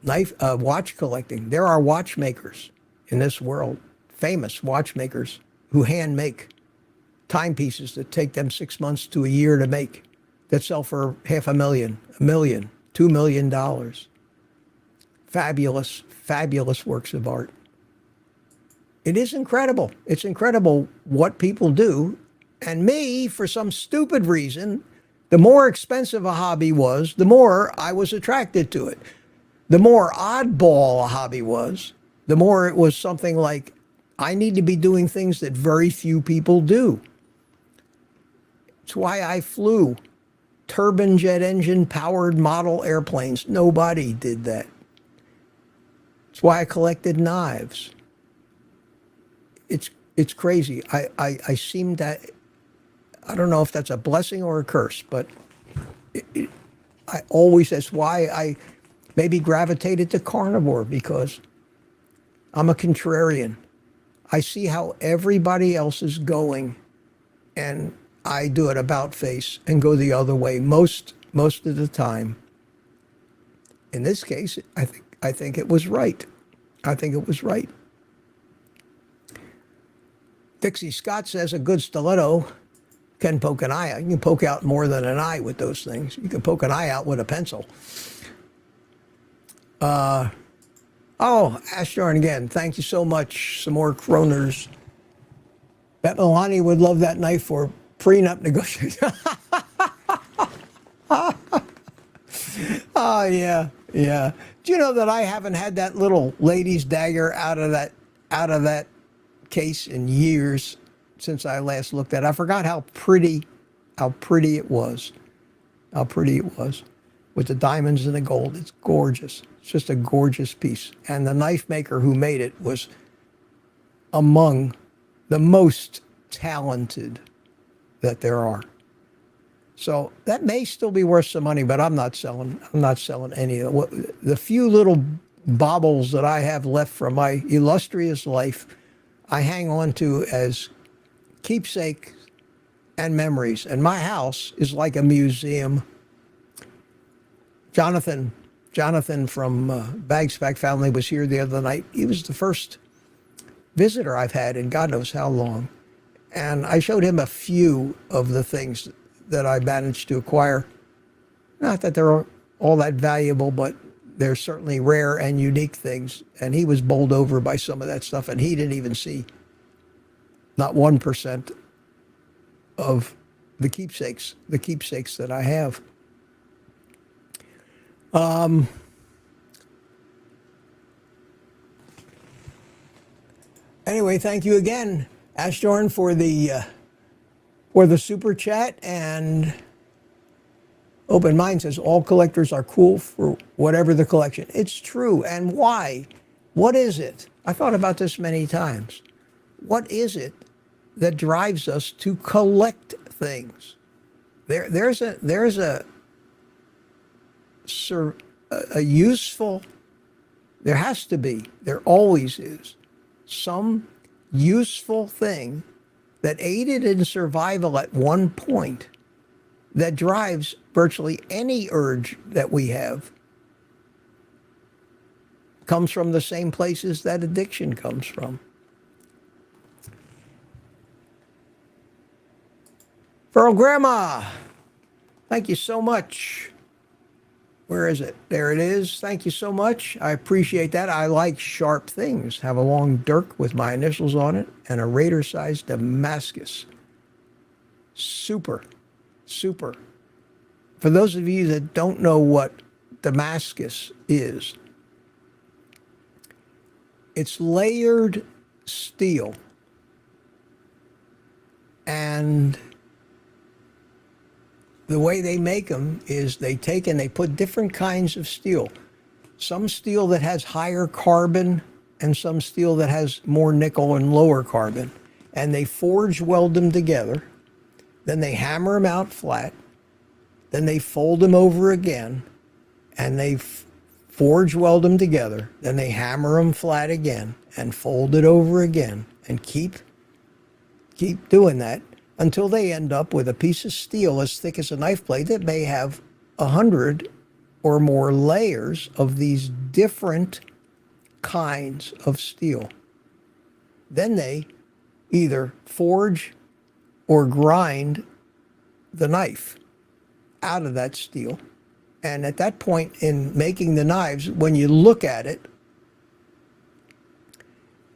Watch collecting. There are watchmakers in this world, famous watchmakers, who hand make timepieces that take them 6 months to a year to make, that sell for $500,000, $1 million, $2 million. Fabulous, fabulous works of art. It is incredible. It's incredible what people do. And me, for some stupid reason, the more expensive a hobby was, the more I was attracted to it. The more oddball a hobby was, the more it was something like, I need to be doing things that very few people do. It's why I flew turbine jet engine powered model airplanes. Nobody did that. It's why I collected knives. It's crazy. I seem to, I don't know if that's a blessing or a curse, but that's why I maybe gravitated to carnivore, because I'm a contrarian. I see how everybody else is going, and I do it about face and go the other way most of the time. In this case, I think it was right. I think it was right. Dixie Scott says a good stiletto can poke an eye out. You can poke out more than an eye with those things. You can poke an eye out with a pencil. Ashtorn again, thank you so much. Some more kroners. Bet Milani would love that knife for prenup negotiation. Oh, yeah. Do you know that I haven't had that little lady's dagger out of that case in years since I last looked at it? I forgot how pretty it was. How pretty it was with the diamonds and the gold. It's gorgeous. It's just a gorgeous piece. And the knife maker who made it was among the most talented that there are. So that may still be worth some money, but I'm not selling any of it. The few little baubles that I have left from my illustrious life, I hang on to as keepsakes and memories. And my house is like a museum. Jonathan from Bags Pack Family was here the other night. He was the first visitor I've had in God knows how long. And I showed him a few of the things that I managed to acquire. Not that they're all that valuable, but There's certainly rare and unique things, and he was bowled over by some of that stuff, and he didn't even see not 1% of the keepsakes that I have. Anyway, thank you again, Ashtorn, for the super chat. And Open Mind says all collectors are cool for whatever the collection. It's true. And why? What is it? I thought about this many times. What is it that drives us to collect things? There's a useful, there has to be, there always is, some useful thing that aided in survival at one point that drives virtually any urge that we have. Comes from the same places that addiction comes from. Feral Grandma, thank you so much. Where is it? There it is. Thank you so much. I appreciate that. I like sharp things. Have a long dirk with my initials on it and a Raider-sized Damascus. Super, super. For those of you that don't know what Damascus is, it's layered steel. And the way they make them is they take and they put different kinds of steel. Some steel that has higher carbon and some steel that has more nickel and lower carbon. And they forge weld them together. Then they hammer them out flat. Then they fold them over again. And they forge weld them together. Then they hammer them flat again and fold it over again. And keep doing that until they end up with a piece of steel as thick as a knife blade that may have 100 or more layers of these different kinds of steel. Then they either forge or grind the knife out of that steel. And at that point in making the knives, when you look at it,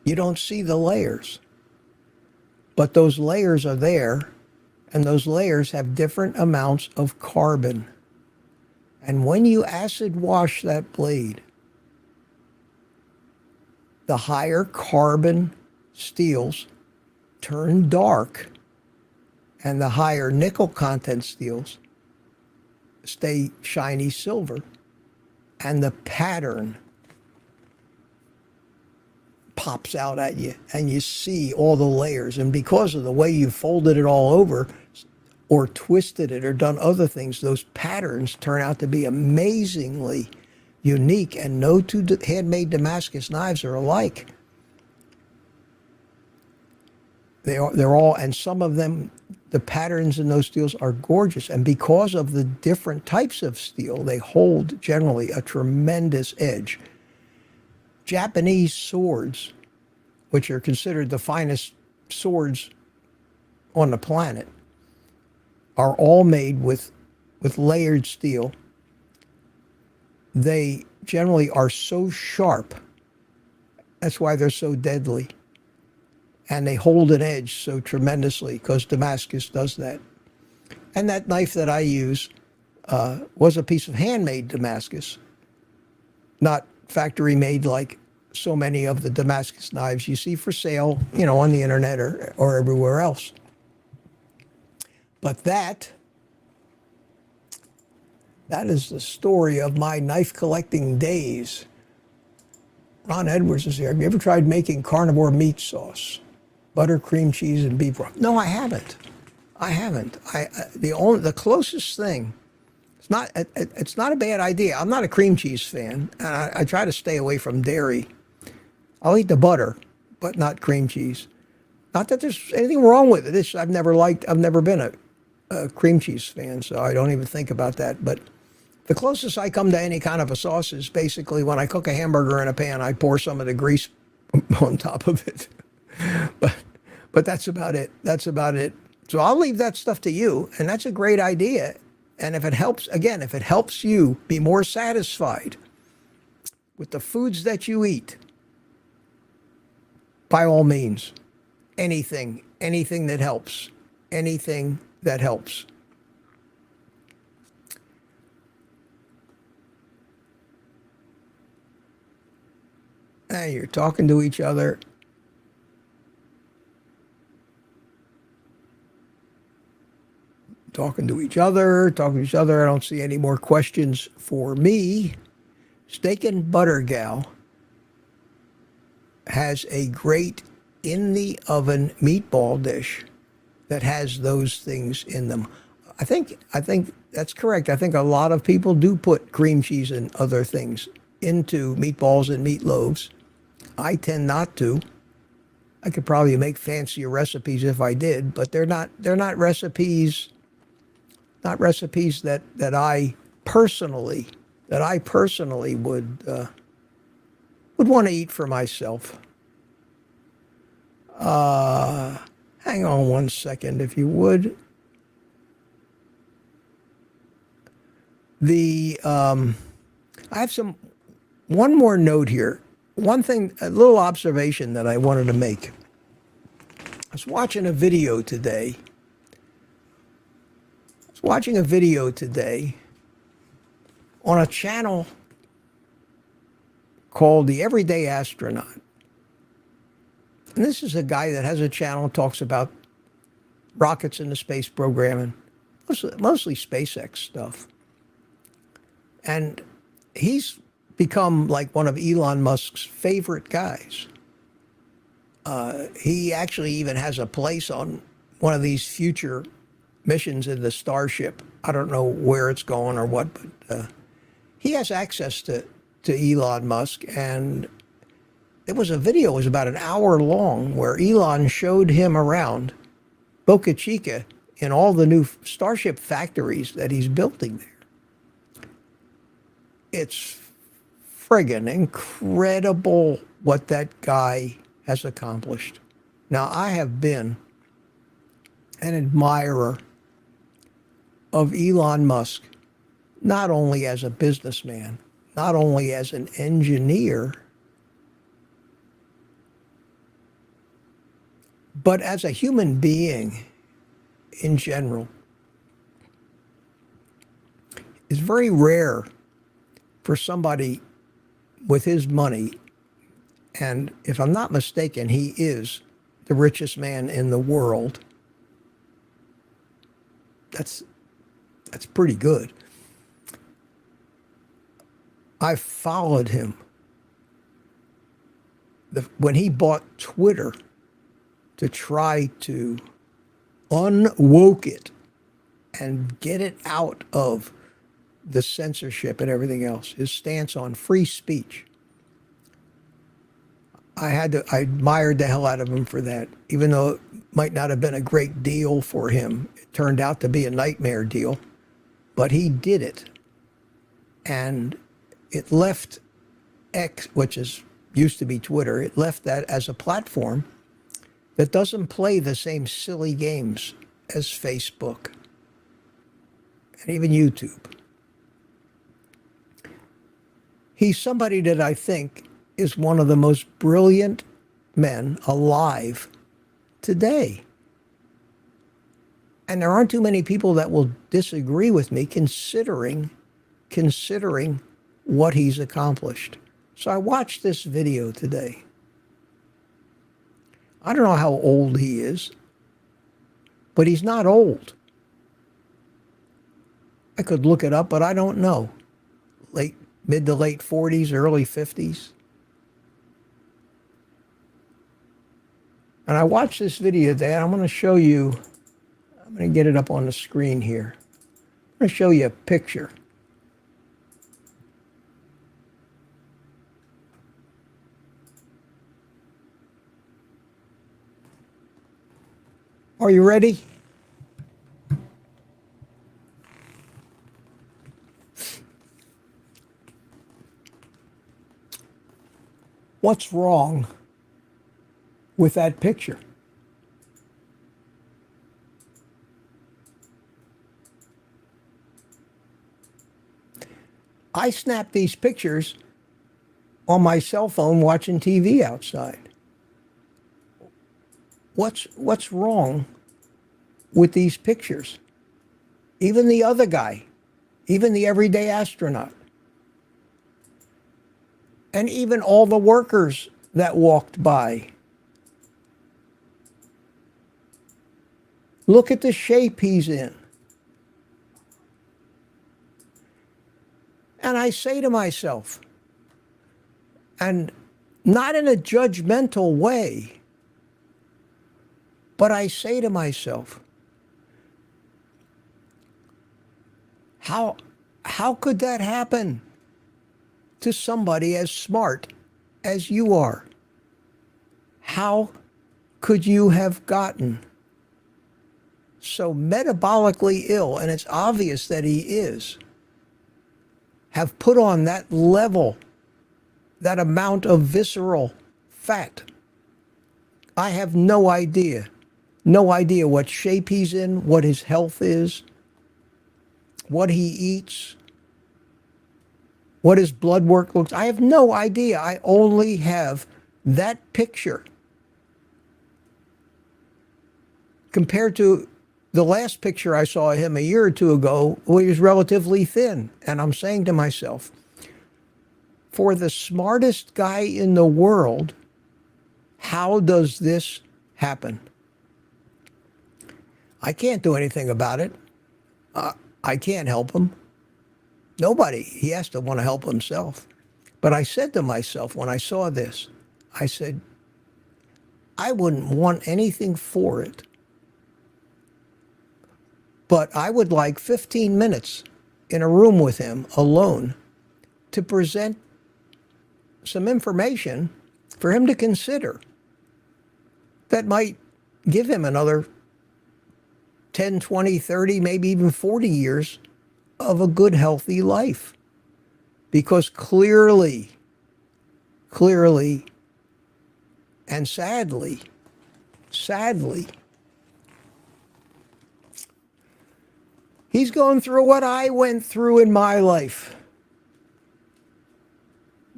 you don't see the layers. But those layers are there, and those layers have different amounts of carbon. And when you acid wash that blade, the higher carbon steels turn dark, and the higher nickel content steels stay shiny silver, and the pattern pops out at you and you see all the layers. And because of the way you folded it all over or twisted it or done other things, those patterns turn out to be amazingly unique, and no two handmade Damascus knives are alike. They're all, and some of them, the patterns in those steels are gorgeous. And because of the different types of steel, they hold generally a tremendous edge. Japanese swords, which are considered the finest swords on the planet, are all made with layered steel. They generally are so sharp. That's why they're so deadly. And they hold an edge so tremendously because Damascus does that. And that knife that I use was a piece of handmade Damascus, not factory made like so many of the Damascus knives you see for sale, on the internet or everywhere else. But that is the story of my knife collecting days. Ron Edwards is here. Have you ever tried making carnivore meat sauce? Butter, cream cheese, and beef broth? No, I haven't. The closest thing, it's not a bad idea. I'm not a cream cheese fan, and I try to stay away from dairy. I'll eat the butter, but not cream cheese. Not that there's anything wrong with it. I've never been a cream cheese fan, so I don't even think about that. But the closest I come to any kind of a sauce is basically when I cook a hamburger in a pan, I pour some of the grease on top of it. But that's about it. So I'll leave that stuff to you, and that's a great idea. And if it helps you be more satisfied with the foods that you eat, by all means, anything that helps, anything that helps. And you're talking to each other. Talking to each other. I don't see any more questions for me. Steak and Butter Gal has a great in the oven meatball dish that has those things in them. I think that's correct. I think a lot of people do put cream cheese and other things into meatballs and meatloaves. I tend not to. I could probably make fancier recipes if I did, but they're not recipes that I personally would want to eat for myself. Hang on one second, if you would. I have one more note here. One thing, a little observation that I wanted to make. I was watching a video today. On a channel called The Everyday Astronaut. And this is a guy that has a channel, talks about rockets in the space program and mostly SpaceX stuff. And he's become like one of Elon Musk's favorite guys. He actually even has a place on one of these future missions in the Starship. I don't know where it's going or what, but he has access to Elon Musk. And there was a video, it was about an hour long, where Elon showed him around Boca Chica in all the new Starship factories that he's building there. It's friggin' incredible what that guy has accomplished. Now, I have been an admirer of Elon Musk, not only as a businessman, not only as an engineer, but as a human being in general. It's very rare for somebody with his money, and if I'm not mistaken, he is the richest man in the world. That's pretty good. I followed him. When he bought Twitter to try to unwoke it and get it out of the censorship and everything else, his stance on free speech. I admired the hell out of him for that, even though it might not have been a great deal for him. It turned out to be a nightmare deal, but he did it. And it left X, which used to be Twitter, it left that as a platform that doesn't play the same silly games as Facebook and even YouTube. He's somebody that I think is one of the most brilliant men alive today. And there aren't too many people that will disagree with me considering what he's accomplished. So I watched this video today. I don't know how old he is, but he's not old. I could look it up, but I don't know. Mid to late 40s, early 50s. And I watched this video today, and I'm going to show you, I'm going to get it up on the screen here. I'm going to show you a picture. Are you ready? What's wrong with that picture? I snapped these pictures on my cell phone watching TV outside. What's wrong with these pictures? Even the other guy, even the everyday astronaut, and even all the workers that walked by. Look at the shape he's in. And I say to myself, and not in a judgmental way, but I say to myself, how could that happen to somebody as smart as you are? How could you have gotten so metabolically ill, and it's obvious that he is, have put on that level, that amount of visceral fat? I have no idea. No idea what shape he's in, what his health is, what he eats, what his blood work looks. I have no idea. I only have that picture compared to the last picture I saw of him a year or two ago, where he was relatively thin. And I'm saying to myself, for the smartest guy in the world, how does this happen? I can't do anything about it. I can't help him. Nobody. He has to want to help himself. But I said to myself when I saw this, I said, I wouldn't want anything for it, but I would like 15 minutes in a room with him alone to present some information for him to consider that might give him another 10, 20, 30, maybe even 40 years of a good, healthy life. Because clearly, and sadly, he's going through what I went through in my life.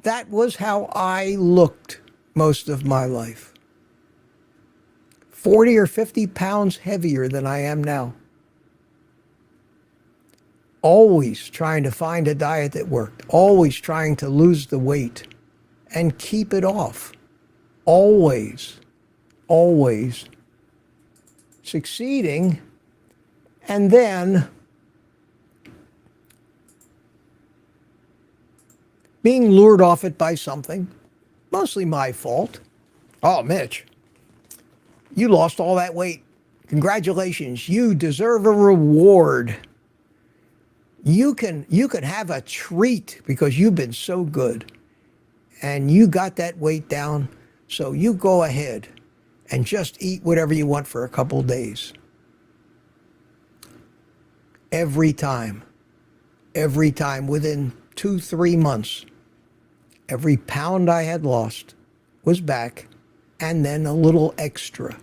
That was how I looked most of my life. 40 or 50 pounds heavier than I am now. Always trying to find a diet that worked. Always trying to lose the weight and keep it off. Always succeeding. And then being lured off it by something, mostly my fault. Oh, Mitch, you lost all that weight. Congratulations. You deserve a reward. You can have a treat because you've been so good and you got that weight down. So you go ahead and just eat whatever you want for a couple days. Every time, within 2-3 months, every pound I had lost was back, and then a little extra.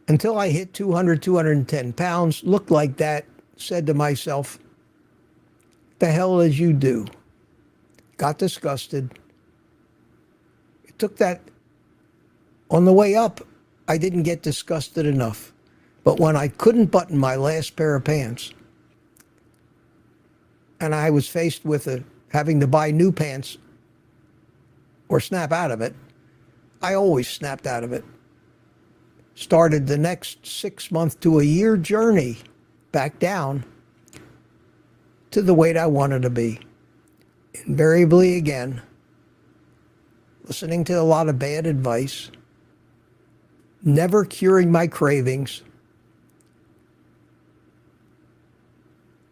Until I hit 200, 210 pounds, looked like that, said to myself, the hell did you do? Got disgusted. It took that, on the way up, I didn't get disgusted enough. But when I couldn't button my last pair of pants, and I was faced with having to buy new pants or snap out of it, I always snapped out of it. Started the next 6-month to a year journey back down to the weight I wanted to be. Invariably again, listening to a lot of bad advice, never curing my cravings,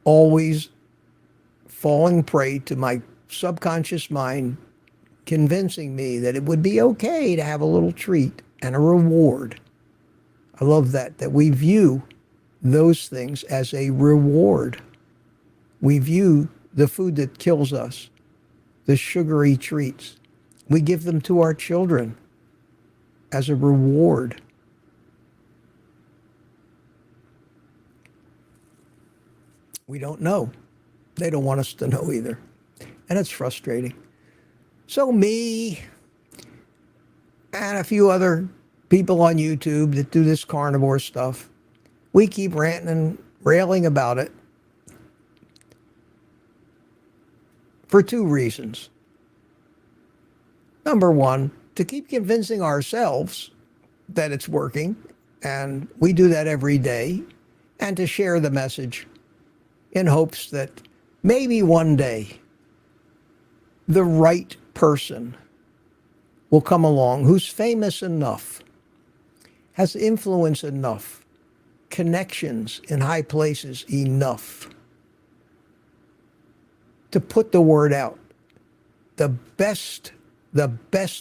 always falling prey to my subconscious mind convincing me that it would be okay to have a little treat and a reward. I love that we view those things as a reward. We view the food that kills us, the sugary treats, we give them to our children as a reward. We don't know. They don't want us to know either. and it's frustrating. So me and a few other people on YouTube that do this carnivore stuff, we keep ranting and railing about it for two reasons. Number one, to keep convincing ourselves that it's working, and we do that every day, and to share the message in hopes that maybe one day the right person will come along who's famous enough, has influence enough, connections in high places enough to put the word out. The best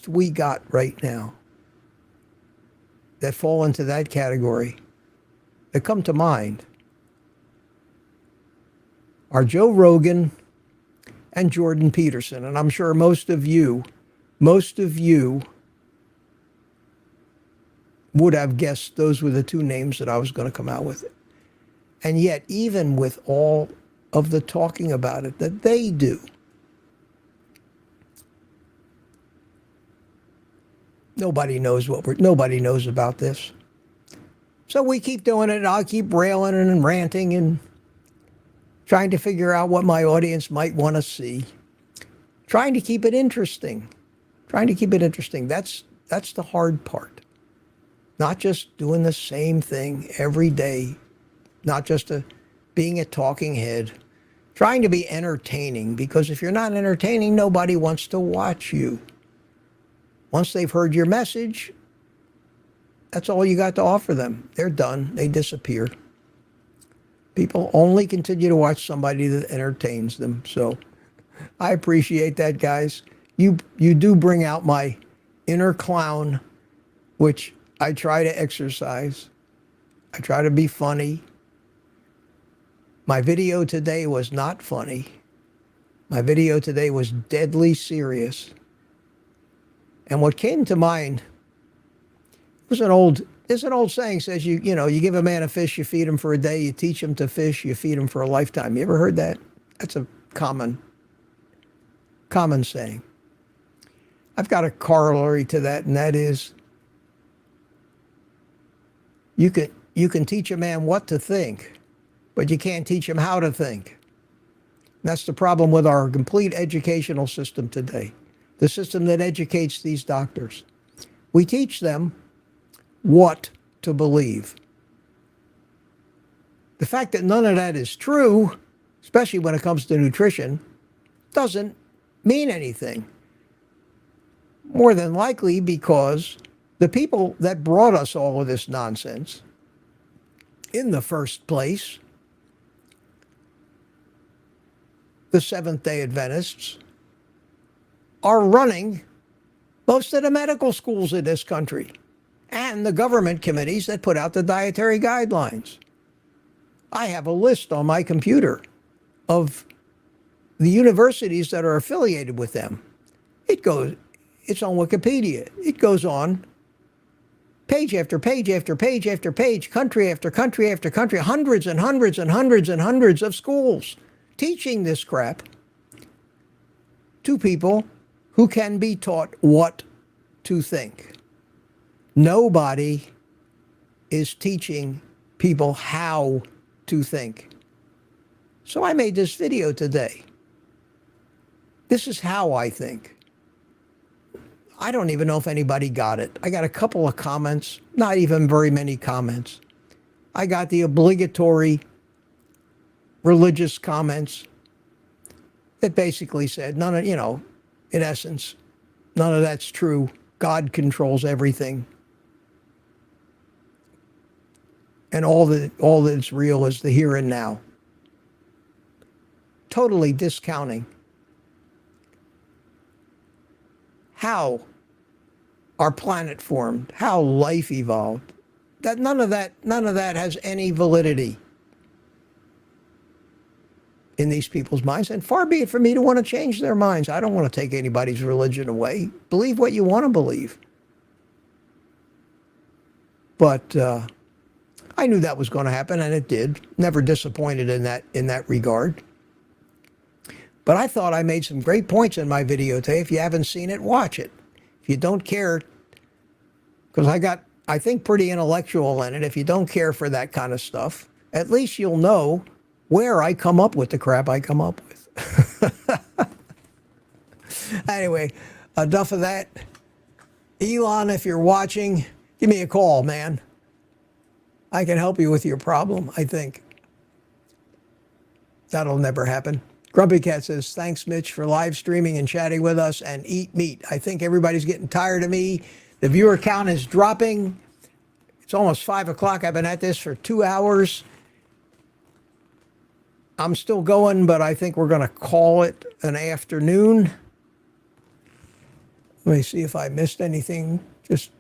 we got right now that fall into that category that come to mind are Joe Rogan and Jordan Peterson. And I'm sure most of you would have guessed those were the two names that I was going to come out with. And yet, even with all of the talking about it that they do, nobody knows about this. So we keep doing it. I'll keep railing and ranting and trying to figure out what my audience might want to see. Trying to keep it interesting. That's the hard part. Not just doing the same thing every day. Not just being a talking head. Trying to be entertaining, because if you're not entertaining, nobody wants to watch you. Once they've heard your message, that's all you got to offer them. They're done. They disappear. People only continue to watch somebody that entertains them. So I appreciate that, guys. You do bring out my inner clown, which I try to exercise. I try to be funny. My video today was not funny. My video today was deadly serious. And what came to mind was there's an old saying says, you give a man a fish, you feed him for a day, you teach him to fish, you feed him for a lifetime. You ever heard that? That's a common saying. I've got a corollary to that, and that is you can teach a man what to think, but you can't teach him how to think. And that's the problem with our complete educational system today. The system that educates these doctors. We teach them what to believe. The fact that none of that is true, especially when it comes to nutrition, doesn't mean anything. More than likely because the people that brought us all of this nonsense in the first place, the Seventh-day Adventists, are running most of the medical schools in this country and the government committees that put out the dietary guidelines. I have a list on my computer of the universities that are affiliated with them. It's on Wikipedia. It goes on page after page after page after page, country after country after country, hundreds and hundreds and hundreds and hundreds of schools teaching this crap to people who can be taught what to think. Nobody is teaching people how to think. So I made this video today. This is how I think. I don't even know if anybody got it. I got a couple of comments, not even very many comments. I got the obligatory religious comments that basically said, in essence, none of that's true. God controls everything. And all that's real is the here and now. Totally discounting how our planet formed, how life evolved. That none of that has any validity in these people's minds, and far be it for me to want to change their minds. I don't want to take anybody's religion away. Believe what you want to believe. But I knew that was going to happen, and it did. Never disappointed in that regard. But I thought I made some great points in my video today. If you haven't seen it, watch it. If you don't care, because I think, pretty intellectual in it. If you don't care for that kind of stuff, at least you'll know where I come up with the crap I come up with. Anyway, enough of that. Elon, if you're watching, give me a call, man. I can help you with your problem, I think. That'll never happen. Grumpy Cat says, thanks, Mitch, for live streaming and chatting with us, and eat meat. I think everybody's getting tired of me. The viewer count is dropping. It's almost 5 o'clock. I've been at this for 2 hours. I'm still going, but I think we're going to call it an afternoon. Let me see if I missed anything. Just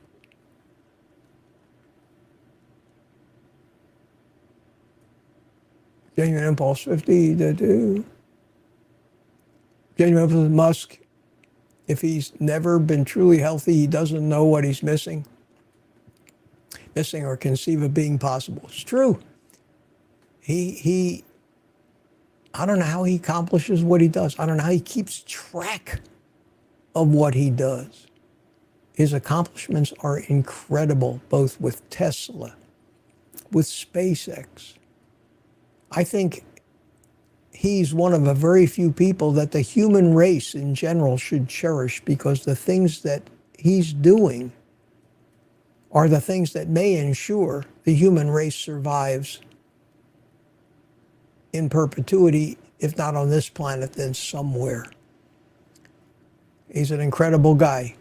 Genuine Impulse 50 to do. Genuine Impulse Musk. If he's never been truly healthy, he doesn't know what he's missing or conceive of being possible. It's true. He I don't know how he accomplishes what he does. I don't know how he keeps track of what he does. His accomplishments are incredible, both with Tesla, with SpaceX. I think he's one of a very few people that the human race in general should cherish, because the things that he's doing are the things that may ensure the human race survives in perpetuity, if not on this planet, then somewhere. He's an incredible guy.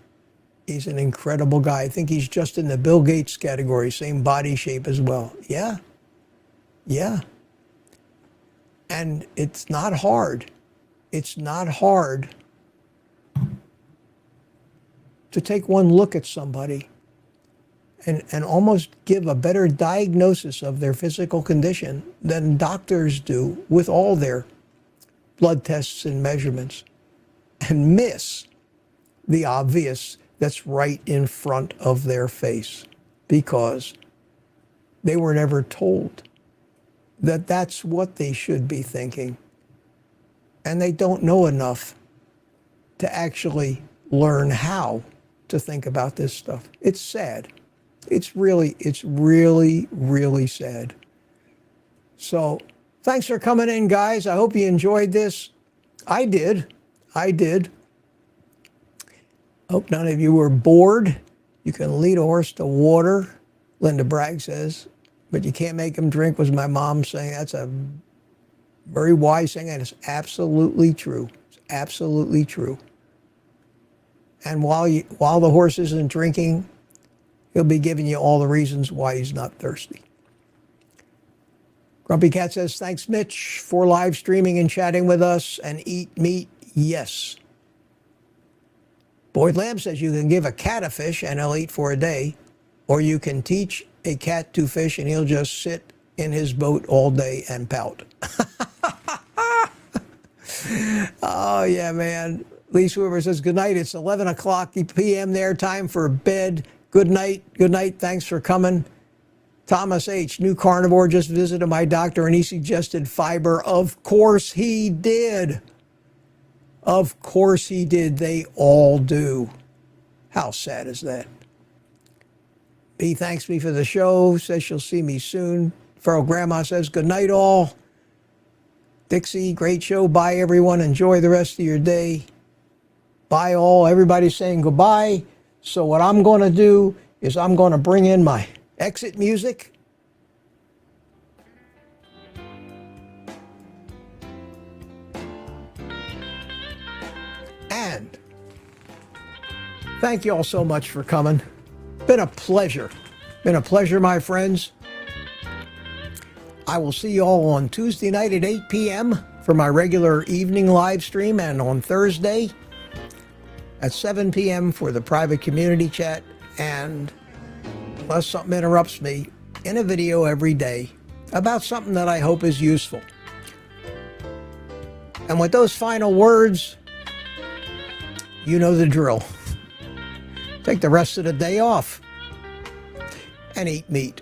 He's an incredible guy. I think he's just in the Bill Gates category, same body shape as well. Yeah. Yeah. And it's not hard. It's not hard to take one look at somebody and almost give a better diagnosis of their physical condition than doctors do with all their blood tests and measurements, and miss the obvious that's right in front of their face, because they were never told that that's what they should be thinking. And they don't know enough to actually learn how to think about this stuff. It's sad. It's really, really sad. So thanks for coming in, guys. I hope you enjoyed this. I did. Hope none of you were bored. You can lead a horse to water, Linda Bragg says, but you can't make him drink, was my mom saying. That's a very wise thing, and it's absolutely true. It's absolutely true. And while the horse isn't drinking, he'll be giving you all the reasons why he's not thirsty. Grumpy Cat says, thanks, Mitch, for live streaming and chatting with us, and eat meat. Yes. Boyd Lamb says you can give a cat a fish and he'll eat for a day, or you can teach a cat to fish and he'll just sit in his boat all day and pout. Oh, yeah, man. Lee Swimmer says, good night. It's 11 o'clock p.m. there. Time for bed. Good night. Good night. Thanks for coming. Thomas H., new carnivore, just visited my doctor and he suggested fiber. Of course he did. Of course he did. They all do. How sad is that? B thanks me for the show, says she'll see me soon. Feral Grandma says, good night all. Dixie, great show. Bye, everyone. Enjoy the rest of your day. Bye all. Everybody's saying goodbye. So what I'm going to do is I'm going to bring in my exit music. And thank you all so much for coming. Been a pleasure. Been a pleasure, my friends. I will see you all on Tuesday night at 8 p.m. for my regular evening live stream, and on Thursday at 7 p.m. for the private community chat, and unless something interrupts me, in a video every day about something that I hope is useful. And with those final words, you know the drill. Take the rest of the day off and eat meat.